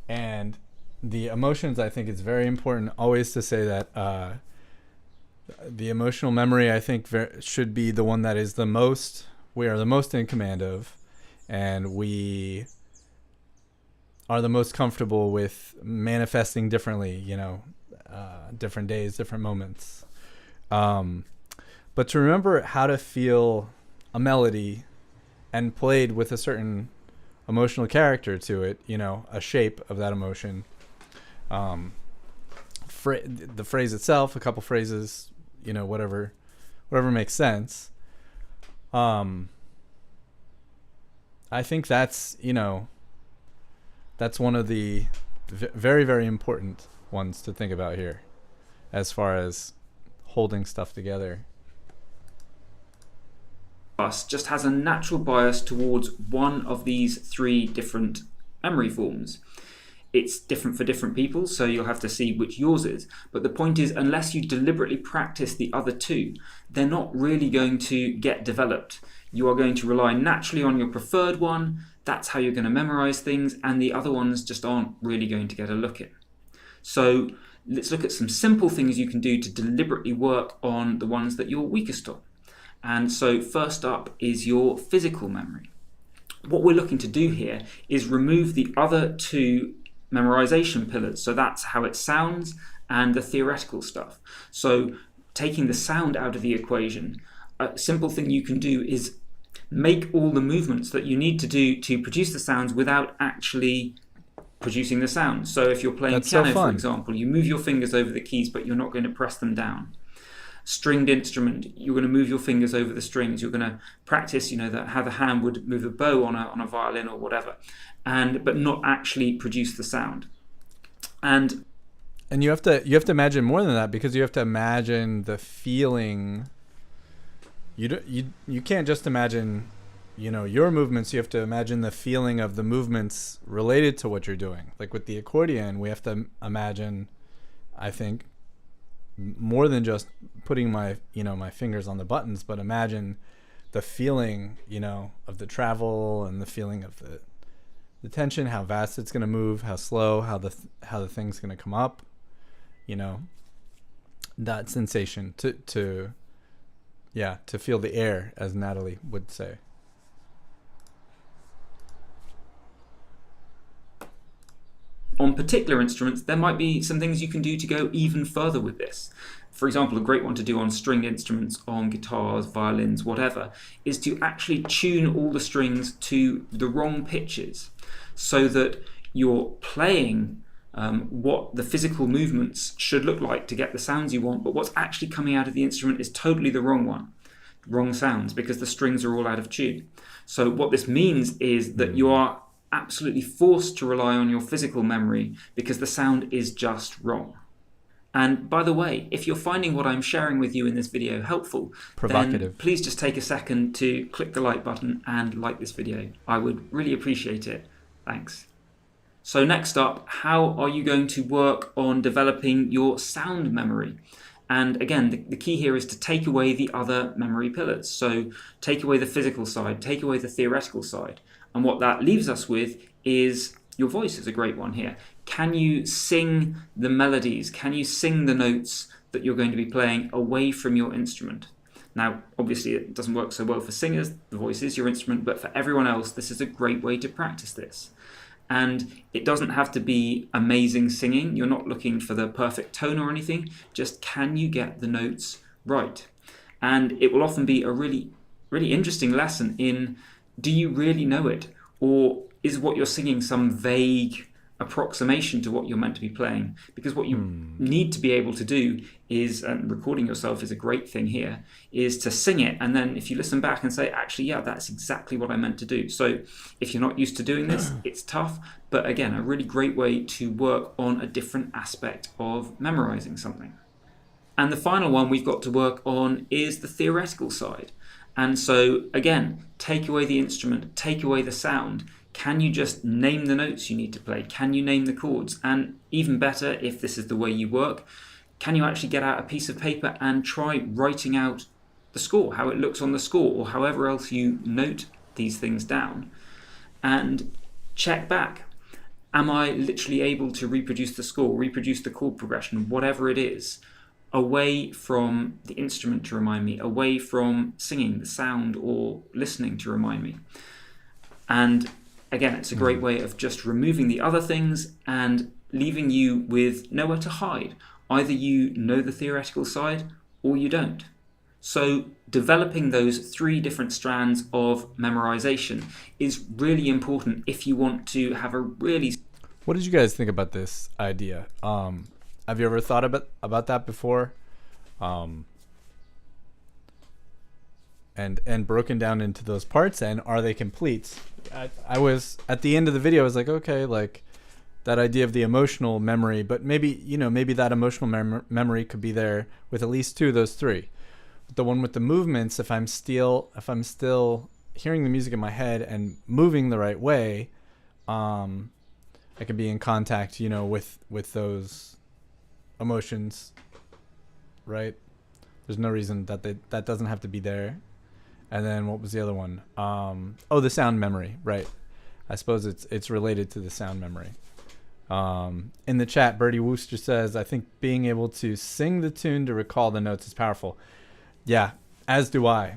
And the emotions, I think it's very important always to say that the emotional memory, I think, should be the one that is we are the most in command of, and we are the most comfortable with manifesting differently, different days, different moments. But to remember how to feel a melody and played with a certain emotional character to it, a shape of that emotion. The phrase itself, a couple phrases, whatever makes sense. I think that's one of the very, very important ones to think about here as far as holding stuff together. Us just has a natural bias towards one of these three different memory forms. It's different for different people, so you'll have to see which yours is. But the point is, unless you deliberately practice the other two, they're not really going to get developed. You are going to rely naturally on your preferred one. That's how you're going to memorize things, and the other ones just aren't really going to get a look in. So let's look at some simple things you can do to deliberately work on the ones that you're weakest on. And so first up is your physical memory. What we're looking to do here is remove the other two memorization pillars. So that's how it sounds and the theoretical stuff. So taking the sound out of the equation, a simple thing you can do is make all the movements that you need to do to produce the sounds without actually producing the sound. So if you're playing piano, for example, you move your fingers over the keys, but you're not going to press them down. Stringed instrument, you're going to move your fingers over the strings. You're going to practice, how the hand would move a bow on a violin or whatever, but not actually produce the sound. And you have to imagine more than that, because you have to imagine the feeling. You can't just imagine, your movements. You have to imagine the feeling of the movements related to what you're doing. Like with the accordion, we have to imagine, I think, more than just putting my fingers on the buttons, but imagine the feeling, of the travel and the feeling of the tension, how fast it's going to move, how slow, how the thing's going to come up, that sensation to feel the air, as Natalie would say. On particular instruments, there might be some things you can do to go even further with this. For example, a great one to do on stringed instruments, on guitars, violins, whatever, is to actually tune all the strings to the wrong pitches, so that you're playing what the physical movements should look like to get the sounds you want, but what's actually coming out of the instrument is totally the wrong one, wrong sounds, because the strings are all out of tune. So what this means is that you are absolutely forced to rely on your physical memory because the sound is just wrong. And by the way, if you're finding what I'm sharing with you in this video helpful, then please just take a second to click the like button and like this video. I would really appreciate it. Thanks. So next up, how are you going to work on developing your sound memory? And again, the key here is to take away the other memory pillars. So take away the physical side, take away the theoretical side. And what that leaves us with is your voice is a great one here. Can you sing the melodies? Can you sing the notes that you're going to be playing away from your instrument? Now, obviously, it doesn't work so well for singers. The voice is your instrument. But for everyone else, this is a great way to practice this. And it doesn't have to be amazing singing. You're not looking for the perfect tone or anything. Just can you get the notes right? And it will often be a really, really interesting lesson in, do you really know it? Or is what you're singing some vague approximation to what you're meant to be playing? Because what you need to be able to do is, and recording yourself is a great thing here, is to sing it. And then if you listen back and say, actually, yeah, that's exactly what I meant to do. So if you're not used to doing this, it's tough. But again, a really great way to work on a different aspect of memorizing something. And the final one we've got to work on is the theoretical side. And so, again, take away the instrument, take away the sound. Can you just name the notes you need to play? Can you name the chords? And even better, if this is the way you work, can you actually get out a piece of paper and try writing out the score, how it looks on the score, or however else you note these things down, and check back. Am I literally able to reproduce the score, reproduce the chord progression, whatever it is, away from the instrument to remind me, away from singing, the sound, or listening to remind me? And again, it's a great way of just removing the other things and leaving you with nowhere to hide. Either you know the theoretical side or you don't. So developing those 3 different strands of memorization is really important if you want to have a really... What did you guys think about this idea? Have you ever thought about that before? And broken down into those parts, and are they complete? I was at the end of the video, I was like, okay, like that idea of the emotional memory, but maybe that emotional memory could be there with at least 2 of those 3. But the one with the movements, if I'm still hearing the music in my head and moving the right way, I could be in contact, with those emotions, right? There's no reason that doesn't have to be there. And then what was the other one? The sound memory, right? I suppose it's related to the sound memory. In the chat, Bertie Wooster says, I think being able to sing the tune to recall the notes is powerful. Yeah, as do I.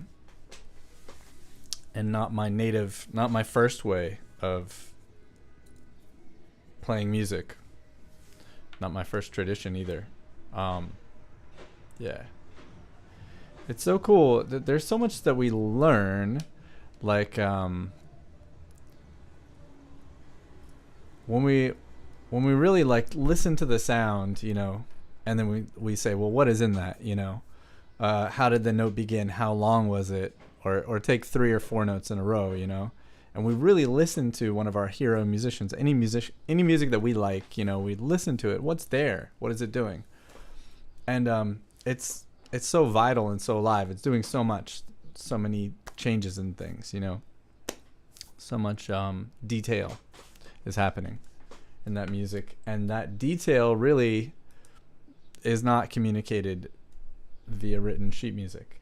And not my first way of playing music. Not my first tradition either. Yeah. It's so cool. There's so much that we learn, like when we really like listen to the sound, and then we say, well, what is in that, how did the note begin? How long was it? Or take 3 or 4 notes in a row, and we really listen to one of our hero musicians, any music that we like, we listen to it. What's there? What is it doing? And it's so vital and so alive. It's doing so much, so many changes and things, so much detail is happening in that music, and that detail really is not communicated via written sheet music,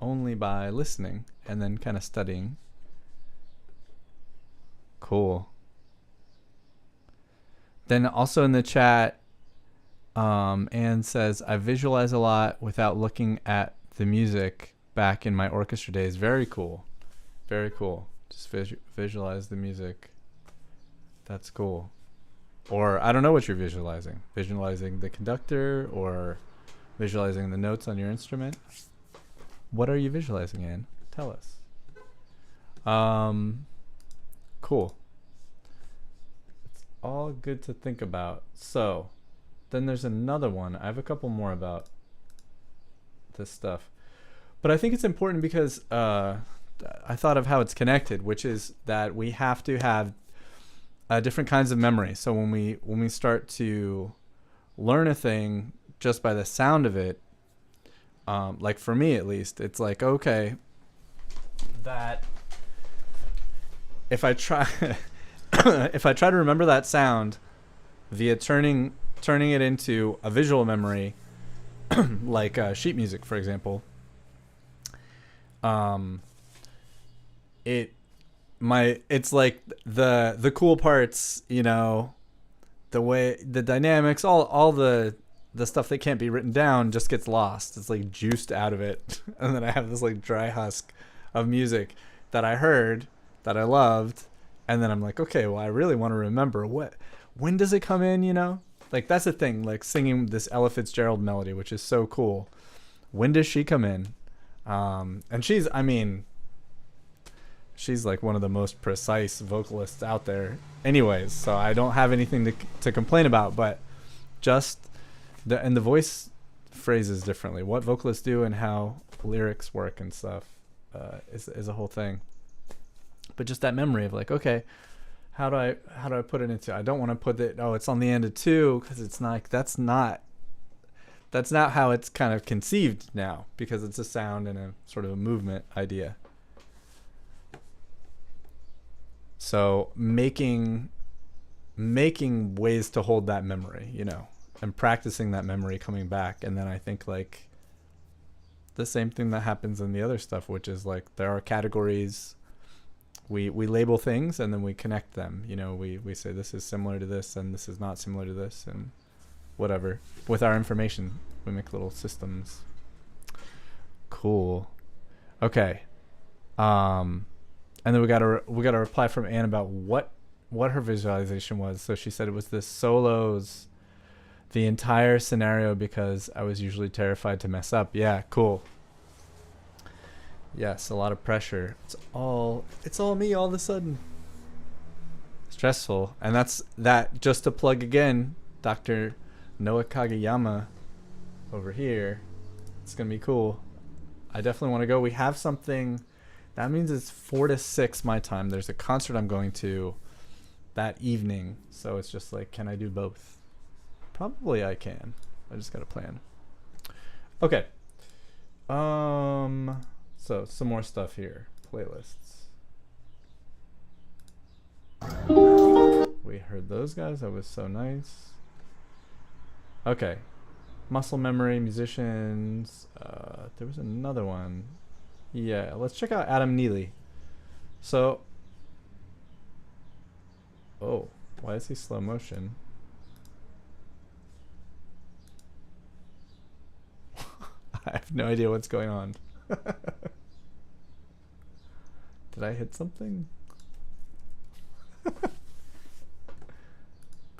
only by listening and then kind of studying. Cool. Then also in the chat, Anne says, I visualize a lot without looking at the music back in my orchestra days. Very cool. Very cool. Just visualize the music. That's cool. Or I don't know what you're visualizing. Visualizing the conductor or visualizing the notes on your instrument. What are you visualizing, Anne? Tell us. Cool. It's all good to think about. So then there's another one. I have a couple more about this stuff. But I think it's important because I thought of how it's connected, which is that we have to have different kinds of memory. So when we start to learn a thing just by the sound of it, like for me at least, it's like, okay, that if I try to remember that sound via turning it into a visual memory, like sheet music, for example, it's like the cool parts, the way the dynamics, all the stuff that can't be written down just gets lost. It's like juiced out of it, and then I have this like dry husk of music that I heard, that I loved, and then I'm like, okay, well, I really want to remember when does it come in, Like that's the thing, like singing this Ella Fitzgerald melody, which is so cool. When does she come in? And she's like one of the most precise vocalists out there anyways, so I don't have anything to complain about, but just the voice phrases differently, what vocalists do and how lyrics work and stuff is a whole thing. But just that memory of like, okay, how do I put it into, I don't want to put it, it's on the end of 2, because it's not, That's not how it's kind of conceived now, because it's a sound and a sort of a movement idea. So making ways to hold that memory, you know, and practicing that memory coming back. And then I think like the same thing that happens in the other stuff, which is like there are categories. We label things and then we connect them. You know, we say this is similar to this and this is not similar to this and whatever. With our information, we make little systems. Cool. Okay. And then we got a reply from Anne about what her visualization was. So she said it was this solos, the entire scenario, because I was usually terrified to mess up. Yeah, cool. Yes, a lot of pressure. It's all me all of a sudden. Stressful. And that's that. Just to plug again, Dr. Noah Kageyama over here. It's gonna be cool. I definitely want to go. We have something. That means it's 4 to 6 my time. There's a concert I'm going to that evening. So it's just like, can I do both? Probably I can. I just got to plan. Okay. So some more stuff here. Playlists. We heard those guys. That was so nice. Okay. Muscle memory, musicians. There was another one. Yeah, let's check out Adam Neely. So, oh, why is he slow motion? I have no idea what's going on. Did I hit something?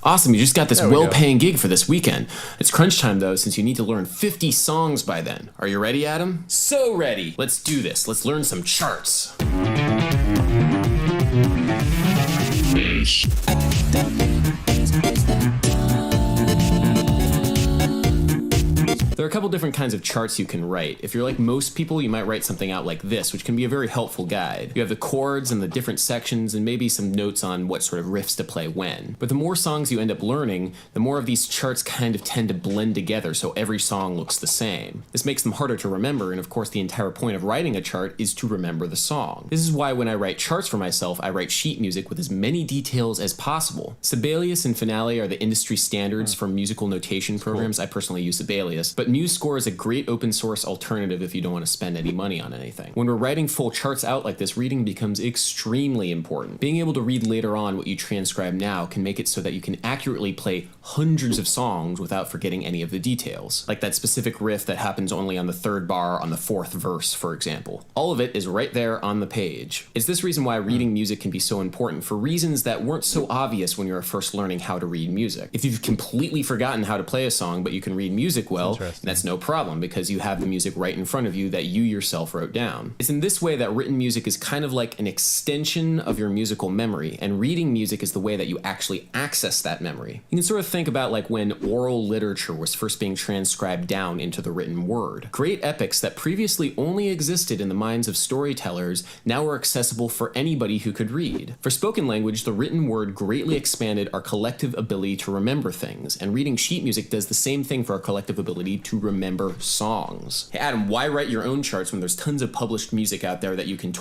Awesome, you just got this There we well-paying gig for this weekend. It's crunch time though, since you need to learn 50 songs by then. Are you ready, Adam? So ready. Let's do this. Let's learn some charts. There are a couple different kinds of charts you can write. If you're like most people, you might write something out like this, which can be a very helpful guide. You have the chords and the different sections and maybe some notes on what sort of riffs to play when. But the more songs you end up learning, the more of these charts kind of tend to blend together so every song looks the same. This makes them harder to remember, and of course the entire point of writing a chart is to remember the song. This is why when I write charts for myself, I write sheet music with as many details as possible. Sibelius and Finale are the industry standards for musical notation programs. I personally use Sibelius, but MuseScore is a great open source alternative if you don't want to spend any money on anything. When we're writing full charts out like this, reading becomes extremely important. Being able to read later on what you transcribe now can make it so that you can accurately play hundreds of songs without forgetting any of the details. Like that specific riff that happens only on the 3rd bar on the 4th verse, for example. All of it is right there on the page. It's this reason why reading music can be so important, for reasons that weren't so obvious when you were first learning how to read music. If you've completely forgotten how to play a song but you can read music well, that's no problem because you have the music right in front of you that you yourself wrote down. It's in this way that written music is kind of like an extension of your musical memory, and reading music is the way that you actually access that memory. You can sort of think about like when oral literature was first being transcribed down into the written word. Great epics that previously only existed in the minds of storytellers now are accessible for anybody who could read. For spoken language, the written word greatly expanded our collective ability to remember things, and reading sheet music does the same thing for our collective ability to remember songs. Hey Adam, why write your own charts when there's tons of published music out there that you can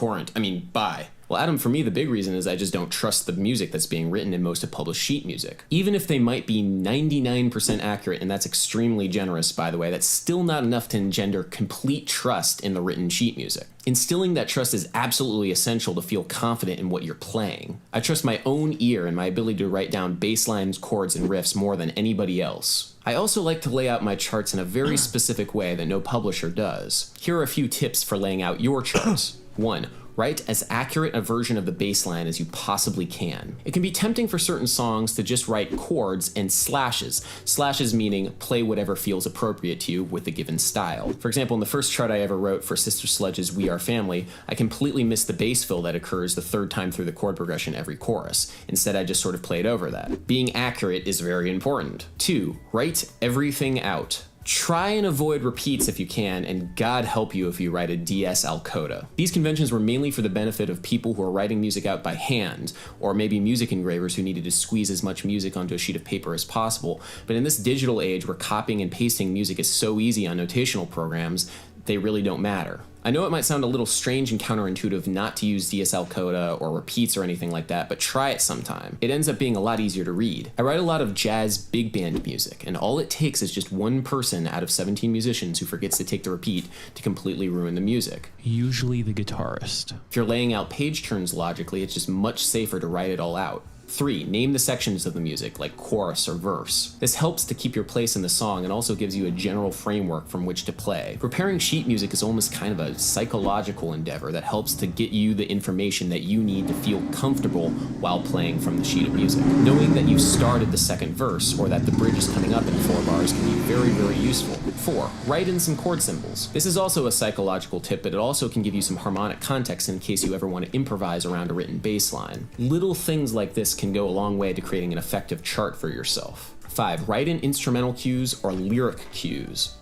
buy? Well, Adam, for me, the big reason is I just don't trust the music that's being written in most of published sheet music. Even if they might be 99% accurate, and that's extremely generous, by the way, that's still not enough to engender complete trust in the written sheet music. Instilling that trust is absolutely essential to feel confident in what you're playing. I trust my own ear and my ability to write down bass lines, chords, and riffs more than anybody else. I also like to lay out my charts in a very specific way that no publisher does. Here are a few tips for laying out your charts. 1. Write as accurate a version of the bass line as you possibly can. It can be tempting for certain songs to just write chords and slashes. Slashes meaning play whatever feels appropriate to you with the given style. For example, in the first chart I ever wrote for Sister Sledge's We Are Family, I completely missed the bass fill that occurs the 3rd time through the chord progression every chorus. Instead, I just sort of played over that. Being accurate is very important. 2. Write everything out. Try and avoid repeats if you can, and God help you if you write a DS al coda. These conventions were mainly for the benefit of people who are writing music out by hand, or maybe music engravers who needed to squeeze as much music onto a sheet of paper as possible. But in this digital age where copying and pasting music is so easy on notational programs, they really don't matter. I know it might sound a little strange and counterintuitive not to use DSL coda or repeats or anything like that, but try it sometime. It ends up being a lot easier to read. I write a lot of jazz big band music, and all it takes is just one person out of 17 musicians who forgets to take the repeat to completely ruin the music. Usually the guitarist. If you're laying out page turns logically, it's just much safer to write it all out. 3. Name the sections of the music, like chorus or verse. This helps to keep your place in the song and also gives you a general framework from which to play. Preparing sheet music is almost kind of a psychological endeavor that helps to get you the information that you need to feel comfortable while playing from the sheet of music. Knowing that you've started the second verse or that the bridge is coming up in 4 bars can be very, very useful. 4. Write in some chord symbols. This is also a psychological tip, but it also can give you some harmonic context in case you ever want to improvise around a written bass line. Little things like this can go a long way to creating an effective chart for yourself. 5. Write in instrumental cues or lyric cues.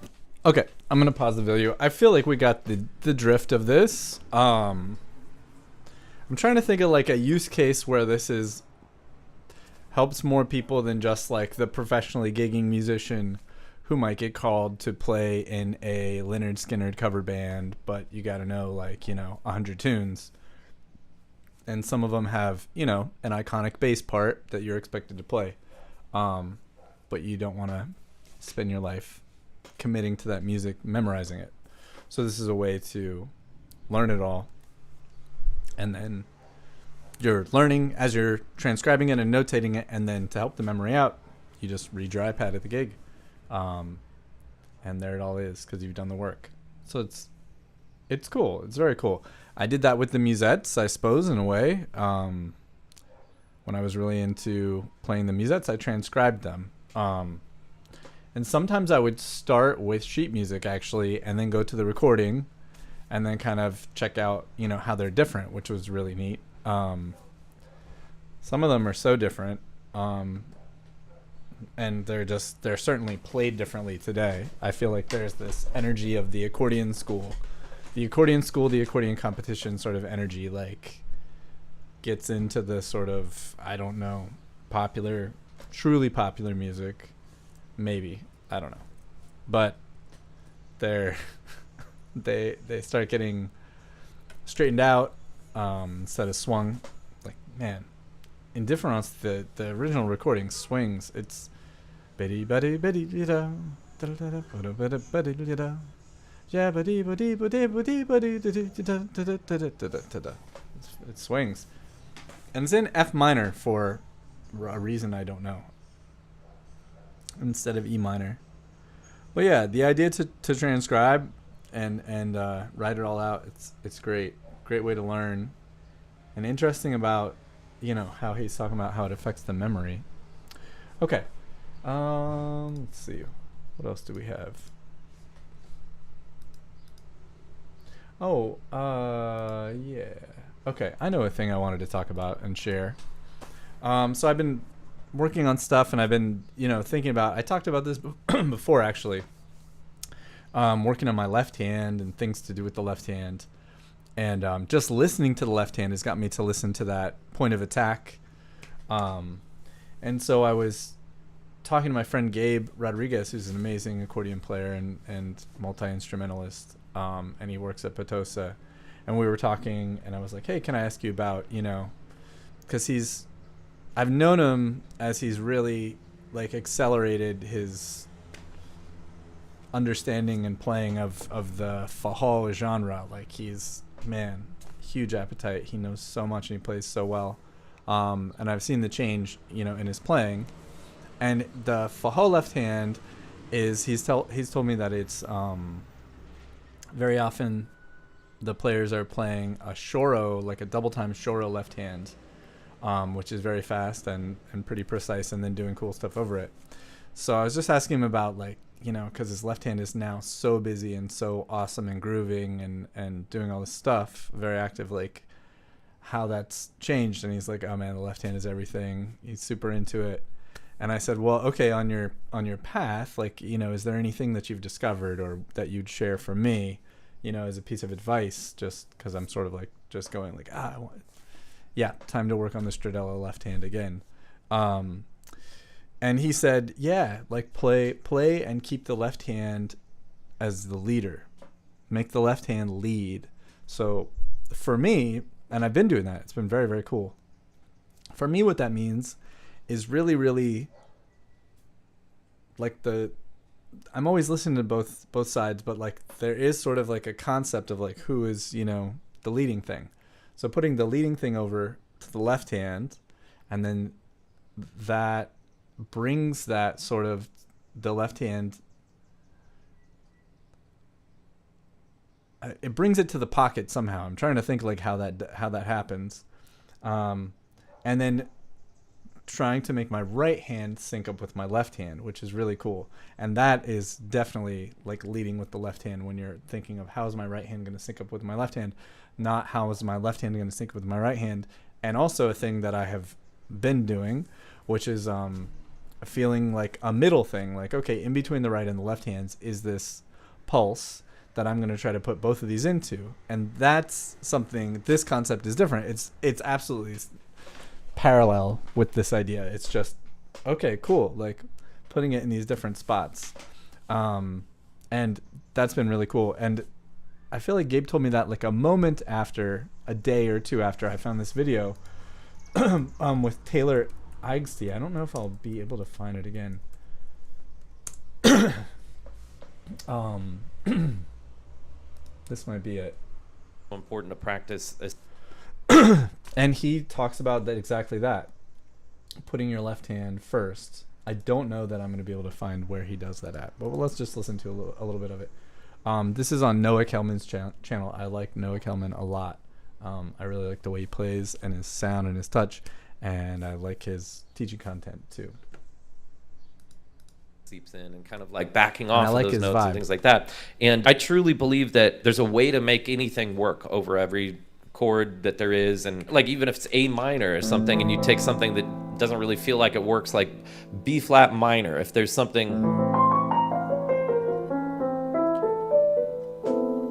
Okay, I'm gonna pause the video. I feel like we got the drift of this. I'm trying to think of like a use case where this is helps more people than just like the professionally gigging musician who might get called to play in a Lynyrd Skynyrd cover band, but you gotta know, like, 100 tunes. And some of them have, an iconic bass part that you're expected to play. But you don't want to spend your life committing to that music, memorizing it. So this is a way to learn it all. And then you're learning as you're transcribing it and notating it, and then to help the memory out, you just read your iPad at the gig. And there it all is because you've done the work. So it's cool. It's very cool. I did that with the musettes, I suppose, in a way. When I was really into playing the musettes, I transcribed them. And sometimes I would start with sheet music, actually, and then go to the recording and then kind of check out, how they're different, which was really neat. Some of them are so different. And they're certainly played differently today. I feel like there's this energy of the accordion school. The accordion competition sort of energy, like, gets into the sort of, I don't know, truly popular music. Maybe. I don't know. But they start getting straightened out, instead of swung. Like, man, in difference, the original recording swings. It's it's it swings, and it's in F minor for a reason I don't know, instead of E minor. But yeah, the idea to transcribe and write it all out, it's great way to learn, and interesting about how he's talking about how it affects the memory. Okay, let's see, what else do we have? Yeah. Okay, I know a thing I wanted to talk about and share. So I've been working on stuff, and I've been, thinking about, I talked about this before, actually. Working on my left hand and things to do with the left hand. And just listening to the left hand has got me to listen to that point of attack. And so I was talking to my friend Gabe Rodriguez, who's an amazing accordion player and multi-instrumentalist. And he works at Potosa, and we were talking, and I was like, hey, can I ask you about, because I've known him as he's really like accelerated his understanding and playing of the Fajol genre. Like, he's, man, huge appetite. He knows so much and he plays so well. And I've seen the change, in his playing. And the Fajol left hand is, he's told me that it's, very often the players are playing a shoro, like a double time shoro left hand, which is very fast and pretty precise, and then doing cool stuff over it. So I was just asking him about, like, because his left hand is now so busy and so awesome and grooving and doing all this stuff, very active, like, how that's changed. And he's like, oh man, the left hand is everything. He's super into it. And I said, well, okay, on your path, like, you know, is there anything that you've discovered or that you'd share for me, you know, as a piece of advice, just because I'm sort of like just going like, time to work on the Stradella left hand again. And he said, yeah, like play and keep the left hand as the leader. Make the left hand lead. So for me, and I've been doing that, it's been very, very cool. For me, what that means is really, really like I'm always listening to both sides, but like there is sort of like a concept of like who is, you know, the leading thing. So putting the leading thing over to the left hand, and then that brings that sort of the left hand, it brings it to the pocket somehow. I'm trying to think like how that happens, and then trying to make my right hand sync up with my left hand, which is really cool. And that is definitely like leading with the left hand when you're thinking of how is my right hand going to sync up with my left hand, not how is my left hand going to sync up with my right hand. And also a thing that I have been doing, which is feeling like a middle thing, like, okay, in between the right and the left hands is this pulse that I'm going to try to put both of these into. And that's something, this concept is different. It's absolutely parallel with this idea. It's just, okay, cool, like putting it in these different spots. And that's been really cool. And I feel like Gabe told me that like a moment after, a day or two after I found this video with Taylor Eigsty. I don't know if I'll be able to find it again. This might be it. Important to practice. And he talks about that, exactly that, putting your left hand first. I don't know that I'm going to be able to find where he does that at, but let's just listen to a little bit of it. This is on Noah Kelman's channel. I like Noah Kelman a lot. I really like the way he plays and his sound and his touch, and I like his teaching content too. Seeps in and kind of like backing off like of those his notes vibe. and things like that. And I truly believe that there's a way to make anything work over every chord that there is. And like even if it's A minor or something, and you take something that doesn't really feel like it works, like B flat minor, if there's something.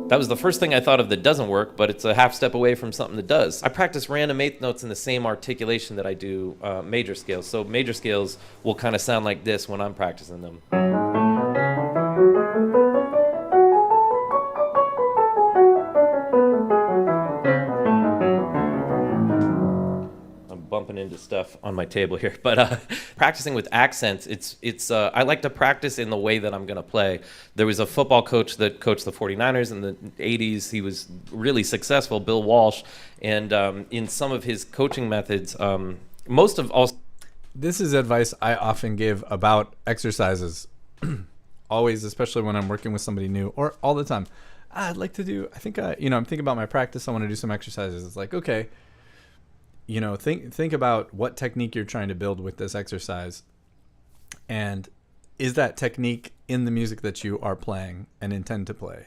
That was the first thing I thought of that doesn't work, but it's a half step away from something that does. I practice random eighth notes in the same articulation that I do major scales. So major scales will kind of sound like this when I'm practicing them. I'm bumping into stuff on my table here, but practicing with accents, it's I like to practice in the way that I'm going to play. There was a football coach that coached the 49ers in the 80s. He was really successful, Bill Walsh, and in some of his coaching methods, most of all. This is advice I often give about exercises, always, especially when I'm working with somebody new, or all the time. I'd like to do, I'm thinking about my practice. I want to do some exercises. It's like, okay, think about what technique you're trying to build with this exercise. And is that technique in the music that you are playing and intend to play?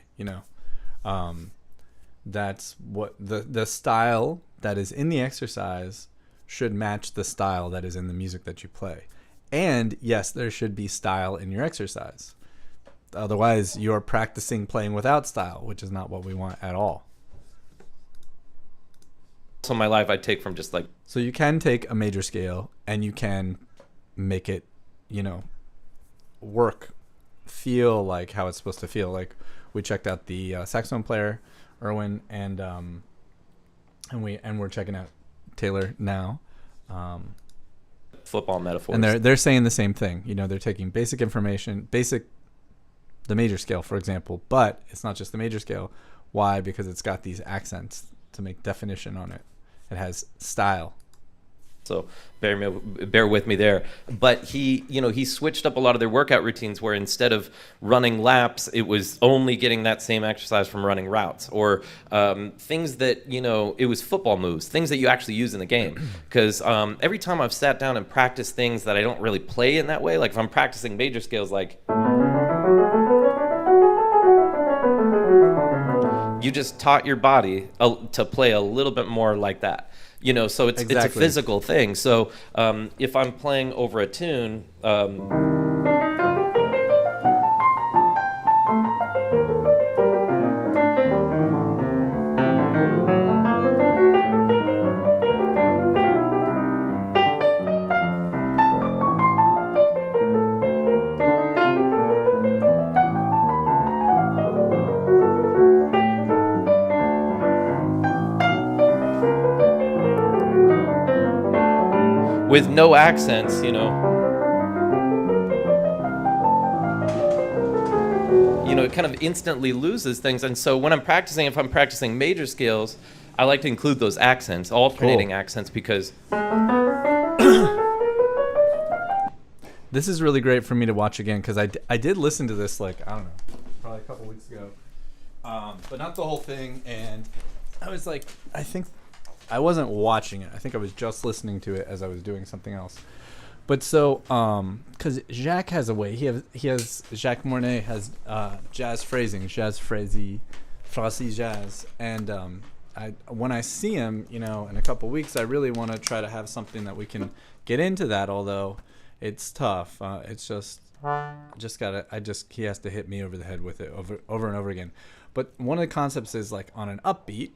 That's what the style that is in the exercise should match the style that is in the music that you play. And yes, there should be style in your exercise. Otherwise, you're practicing playing without style, which is not what we want at all. So my life I take from just like. So you can take a major scale and you can make it, work, feel like how it's supposed to feel. Like we checked out the saxophone player, Erwin, and we're checking out Taylor now. Football metaphors. And they're saying the same thing. They're taking basic information, the major scale, for example, but it's not just the major scale. Why? Because it's got these accents to make definition on it. It has style. So bear with me there. But he switched up a lot of their workout routines where instead of running laps, it was only getting that same exercise from running routes, or things that, it was football moves, things that you actually use in the game. Because every time I've sat down and practiced things that I don't really play in that way, like if I'm practicing major scales, like you just taught your body to play a little bit more like that. You know, so it's a Exactly. physical thing. So if I'm playing over a tune, with no accents, you know, it kind of instantly loses things. And so when I'm practicing, if I'm practicing major scales, I like to include those accents, alternating accents, because This is really great for me to watch again because I did listen to this, like, I don't know, probably a couple weeks ago, but not the whole thing. And I was like, I think I wasn't watching it. I think I was just listening to it as I was doing something else. But so, because Jacques has a way, Jacques Mornay has jazz phrasing, phrasy jazz, and when I see him, in a couple weeks, I really want to try to have something that we can get into that. Although it's tough, it's just he has to hit me over the head with it over and over again. But one of the concepts is like on an upbeat,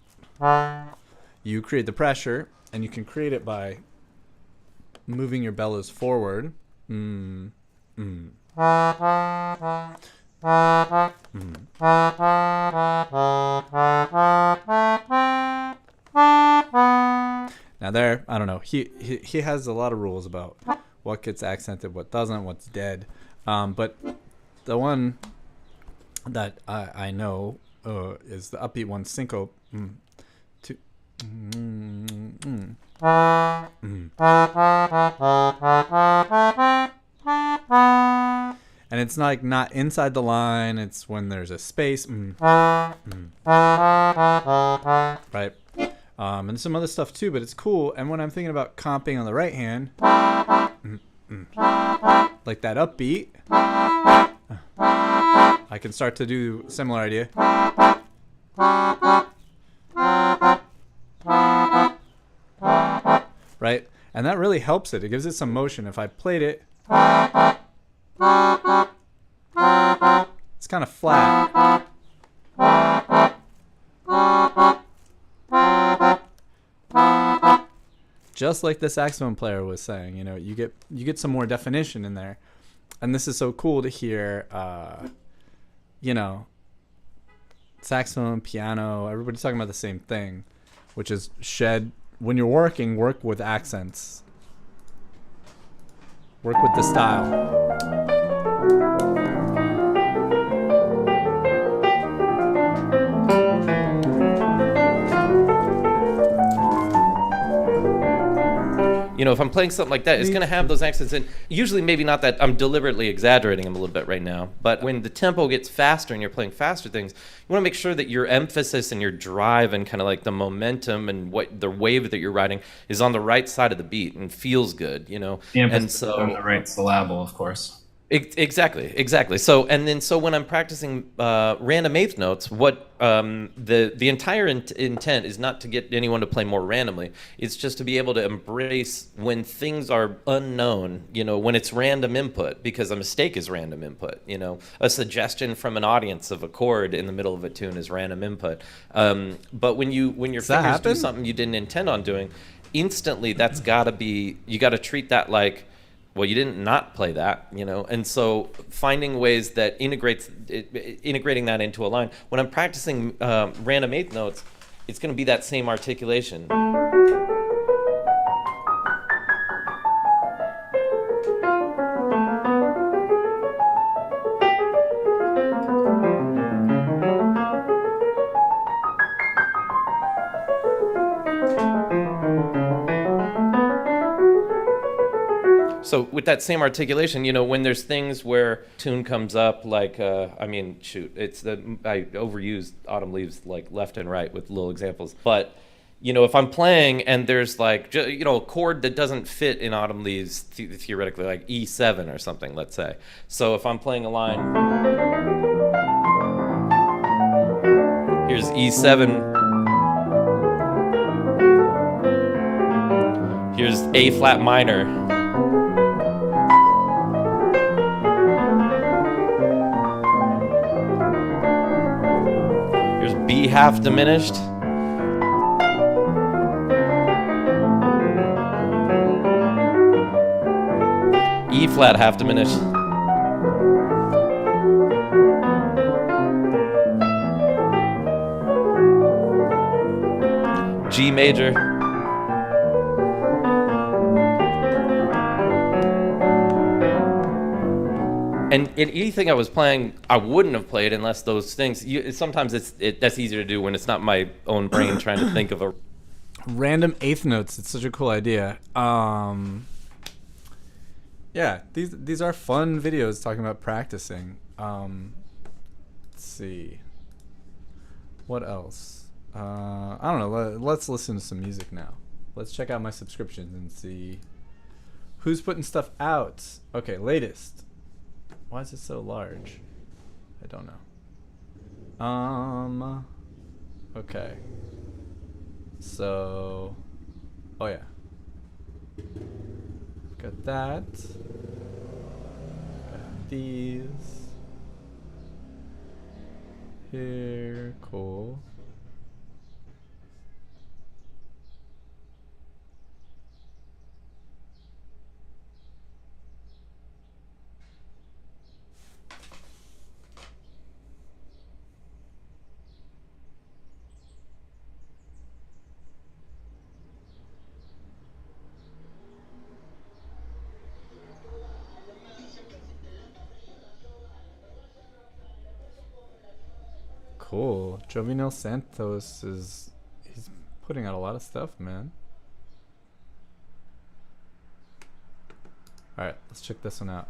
you create the pressure, and you can create it by moving your bellows forward. Now there, I don't know. He has a lot of rules about what gets accented, what doesn't, what's dead. But the one that I know is the upbeat one, syncope. And it's like not inside the line, it's when there's a space. Right. And some other stuff too, but it's cool. And when I'm thinking about comping on the right hand, like that upbeat, I can start to do similar idea. Right? And that really helps it. It gives it some motion. If I played it, it's kind of flat. Just like the saxophone player was saying, you get some more definition in there. And this is so cool to hear, saxophone, piano, everybody's talking about the same thing, which is when you're work with accents. Work with the style. If I'm playing something like that, it's going to have those accents in. Usually maybe not that I'm deliberately exaggerating them a little bit right now, but when the tempo gets faster and you're playing faster things, you want to make sure that your emphasis and your drive and kind of like the momentum and what the wave that you're riding is on the right side of the beat and feels good, The emphasis on the right syllable, of course. Exactly. So when I'm practicing random eighth notes, what the entire intent is not to get anyone to play more randomly. It's just to be able to embrace when things are unknown, when it's random input, because a mistake is random input. A suggestion from an audience of a chord in the middle of a tune is random input. But when your fingers do something you didn't intend on doing, instantly that's gotta be, you gotta treat that like, well, you didn't not play that, and so finding ways that integrating that into a line. When I'm practicing random eighth notes, it's going to be that same articulation. So with that same articulation, when there's things where tune comes up, like, I overused Autumn Leaves like left and right with little examples. But, if I'm playing and there's like, a chord that doesn't fit in Autumn Leaves, theoretically, like E7 or something, let's say. So if I'm playing a line, here's E7. Here's A flat minor. Here's B half diminished. E flat half diminished. G major. And in anything I was playing, I wouldn't have played unless those things. Sometimes that's easier to do when it's not my own brain trying to think of a random eighth notes. It's such a cool idea. Yeah, these are fun videos talking about practicing. Let's see. What else? I don't know. Let's listen to some music now. Let's check out my subscriptions and see who's putting stuff out. Okay, latest. Why is it so large? I don't know. Okay. So, oh yeah. Got that. Got these. Here, cool. Cool. Jovinel Santos he's putting out a lot of stuff, man. Alright, let's check this one out.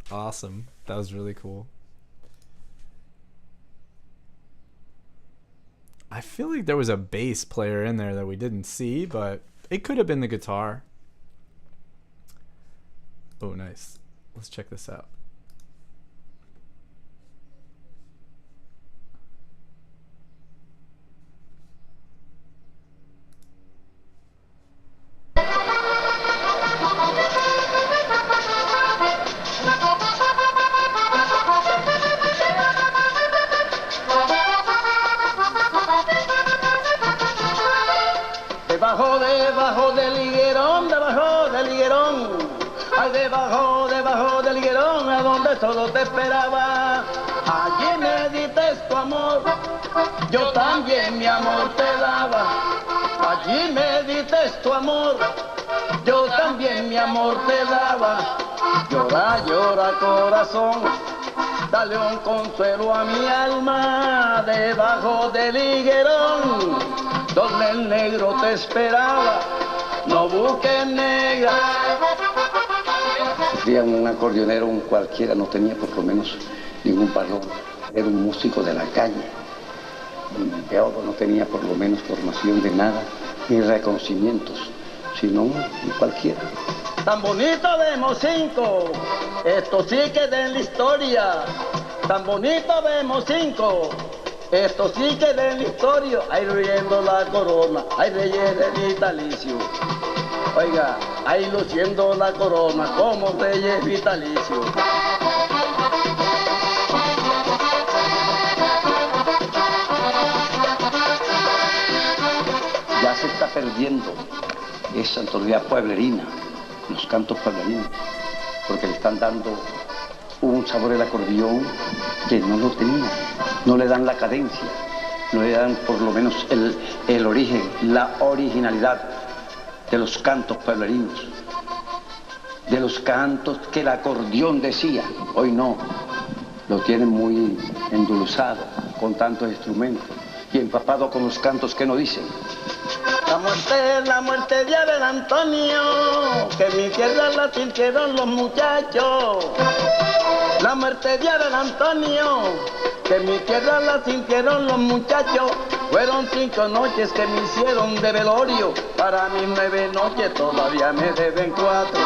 Awesome. That was really cool. I feel like there was a bass player in there that we didn't see, but it could have been the guitar. Oh, nice. Let's check this out. Debajo del higuerón, a donde solo te esperaba. Allí me diste tu amor, yo también mi amor te daba. Allí me diste tu amor, yo también mi amor te daba. Llora, llora corazón, dale un consuelo a mi alma. Debajo del higuerón, donde el negro te esperaba. No busques negra. Un acordeonero, un cualquiera, no tenía por lo menos ningún valor. Era un músico de la calle. Yo no tenía por lo menos formación de nada, ni reconocimientos, sino un cualquiera. Tan bonito vemos cinco, esto sí que de la historia. Tan bonito vemos cinco, Esto sí que de la historia, ahí riendo la corona, hay reyes de vitalicio. Oiga, ahí luciendo la corona como reyes vitalicios. Ya se está perdiendo esa autoridad pueblerina, los cantos pueblerinos, porque le están dando un sabor al acordeón que no lo tenía, no le dan la cadencia, no le dan por lo menos el origen, la originalidad de los cantos pueblerinos, de los cantos que el acordeón decía. Hoy no, lo tienen muy endulzado con tantos instrumentos y empapado con los cantos que no dicen. La muerte de Abel Antonio, que en mi tierra la sintieron los muchachos. La muerte de Abel Antonio, que en mi tierra la sintieron los muchachos. Fueron 5 noches que me hicieron de velorio, para mis 9 noches todavía me deben 4.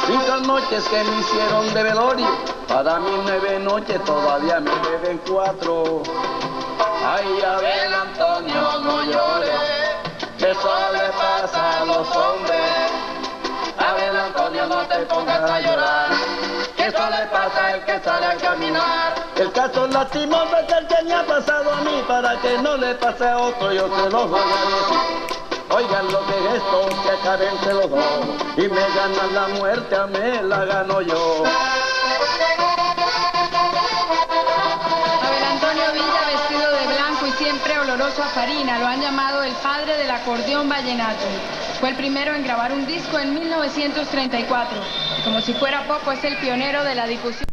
5 noches que me hicieron de velorio, para mis 9 noches todavía me deben 4. Ay, Abel Antonio, no llores, que eso le pasa a los hombres. Abel Antonio, no te pongas a llorar, que eso le pasa al que sale a caminar. El caso lastimoso es el que me ha pasado a mí, para que no le pase a otro yo se lo voy a decir. Oigan lo que es esto, que acaben entre los dos, y me ganan la muerte, a mí la gano yo. Abel Antonio Villa, vestido de blanco y siempre oloroso a farina, lo han llamado el padre del acordeón vallenato. Fue el primero en grabar un disco en 1934. Como si fuera poco, es el pionero de la difusión.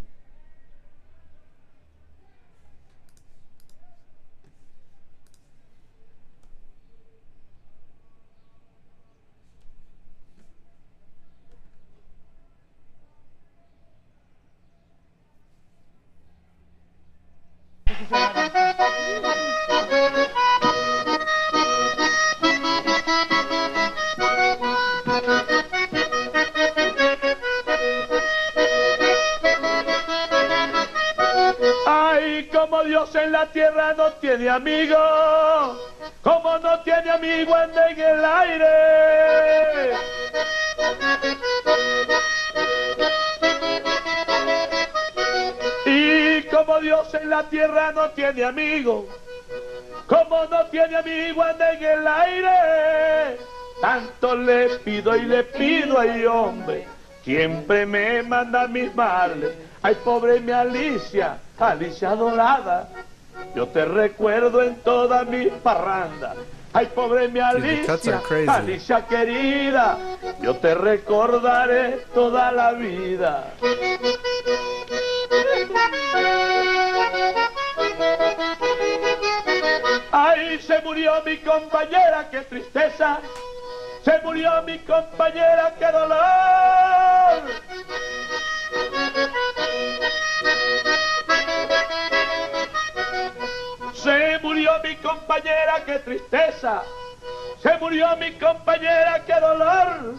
Ay, como Dios en la tierra no tiene amigo, como no tiene amigo anda en el aire. Y como Dios en la tierra no tiene amigo, como no tiene amigo anda en el aire. Tanto le pido y le pido, ay hombre, siempre me manda mis males. Ay, pobre mi Alicia, Alicia dorada, yo te recuerdo en todas mis parrandas. Ay, pobre mi Dude, the cuts are Alicia, crazy. Alicia querida, yo te recordaré toda la vida. Ay, se murió mi compañera, qué tristeza. Se murió mi compañera, qué dolor. Se murió mi compañera, qué tristeza. Se murió mi compañera, qué dolor.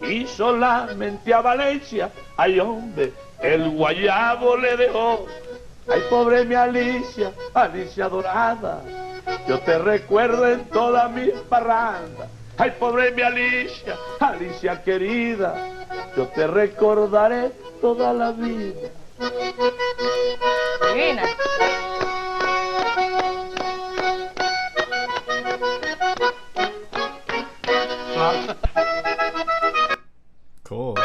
Y solamente a Valencia, ay hombre, el guayabo le dejó. Ay, pobre mi Alicia, Alicia dorada, yo te recuerdo en todas mis parrandas. Ay, pobre mi Alicia, Alicia querida, yo te recordaré toda la vida. Divina. Cool.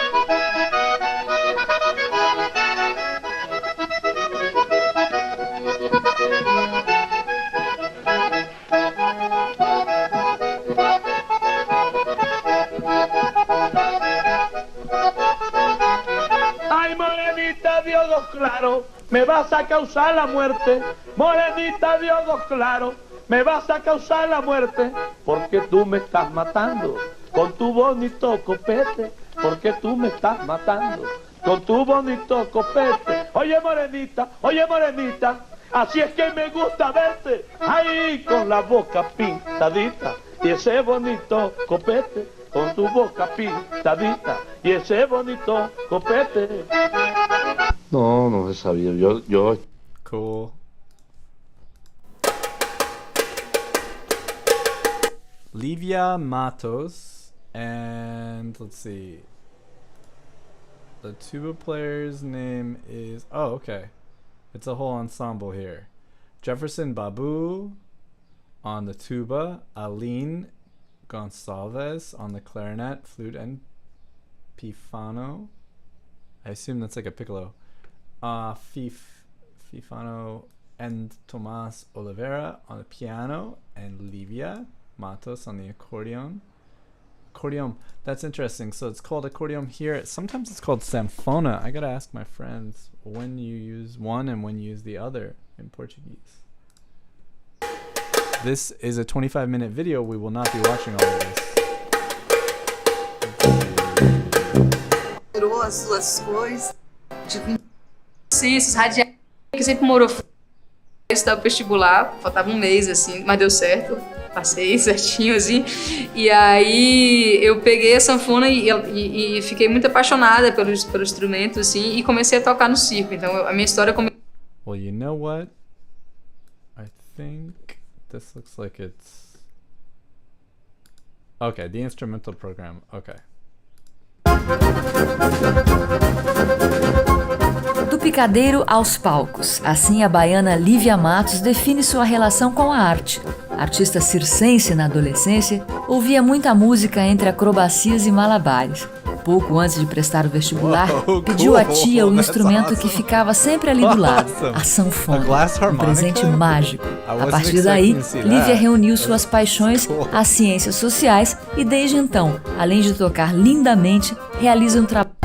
Ay, morenita de ojos claros, me vas a causar la muerte. Morenita de ojos claros, me vas a causar la muerte. Porque tú me estás matando con tu bonito copete. Porque tú me estás matando con tu bonito copete. Oye, morenita, así es que me gusta verte. Ahí con la boca pintadita y ese bonito copete. Con tu boca pintadita y ese bonito copete. No, no se sabía. Yo Cool. Livia Matos, and let's see. The tuba player's name is, oh, okay. It's a whole ensemble here. Jefferson Babu on the tuba, Aline Gonçalves on the clarinet, flute, and pifano. I assume that's like a piccolo. Fifano and Tomas Oliveira on the piano, and Livia Matos on the accordion. Accordion, that's interesting. So it's called accordion here. Sometimes it's called sanfona. I gotta ask my friends when you use one and when you use the other in Portuguese. This is a 25-minute video. We will not be watching all of this. Tirou as suas coisas, tipo, ciências radiais, que sempre morou fora, estudava vestibular, faltava um mês, assim, mas deu certo, passei certinho, assim, e aí eu peguei a sanfona e fiquei muito apaixonada pelo instrumento, assim, e comecei a tocar no circo, então a minha história começou... Well, you know what? I think this looks like it's... Okay, the instrumental program, okay. Do picadeiro aos palcos, assim a baiana Livia Matos define sua relação com a arte. Artista circense na adolescência, ouvia muita música entre acrobacias e malabares. Pouco antes de prestar o vestibular, pediu à tia o instrumento que ficava sempre ali do lado, a sanfona, um presente mágico. A partir daí, Livia reuniu suas paixões às ciências sociais e desde então, além de tocar lindamente, realiza um trabalho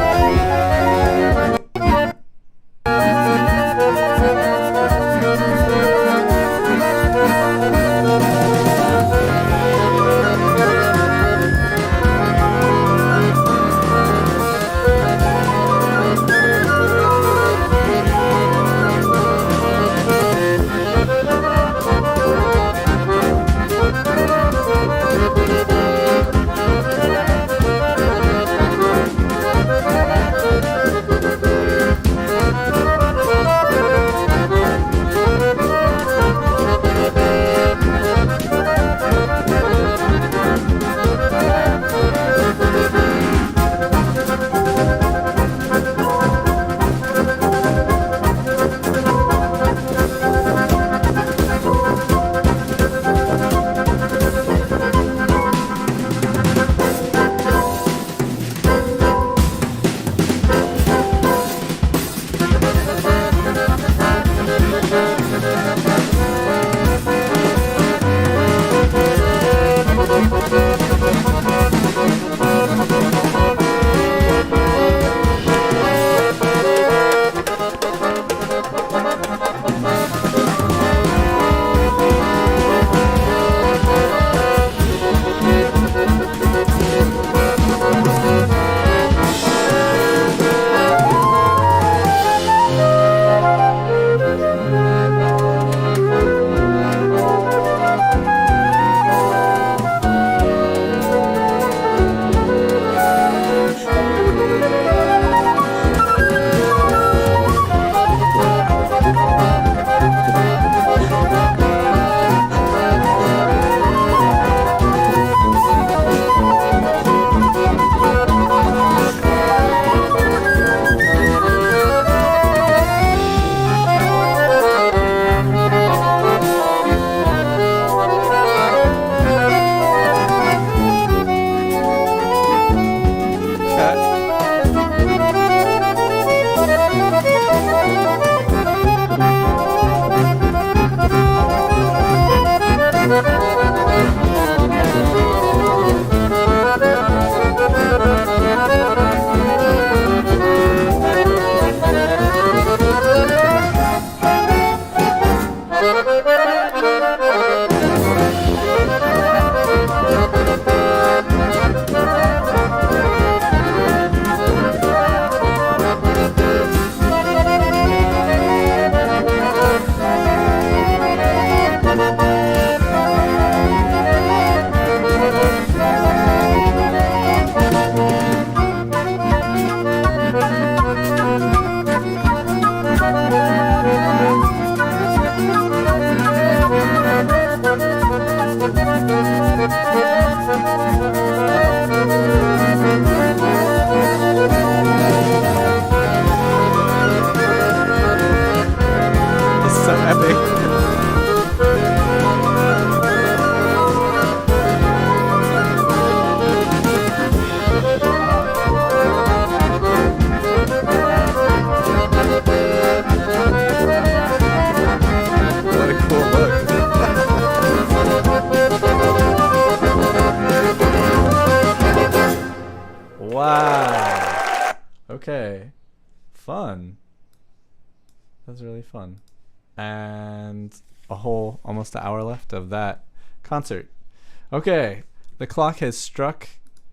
Okay. Fun. That was really fun. And a whole almost an hour left of that concert. Okay. The clock has struck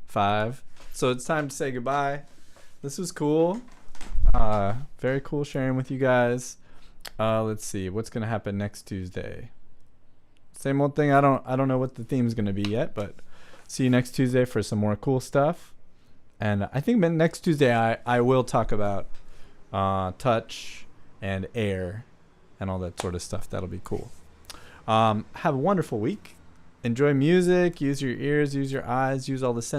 5. So it's time to say goodbye. This was cool. Very cool sharing with you guys. Let's see what's gonna happen next Tuesday. Same old thing. I don't know what the theme's gonna be yet, but see you next Tuesday for some more cool stuff. And I think next Tuesday I will talk about touch and air and all that sort of stuff. That'll be cool. Have a wonderful week. Enjoy music. Use your ears. Use your eyes. Use all the senses.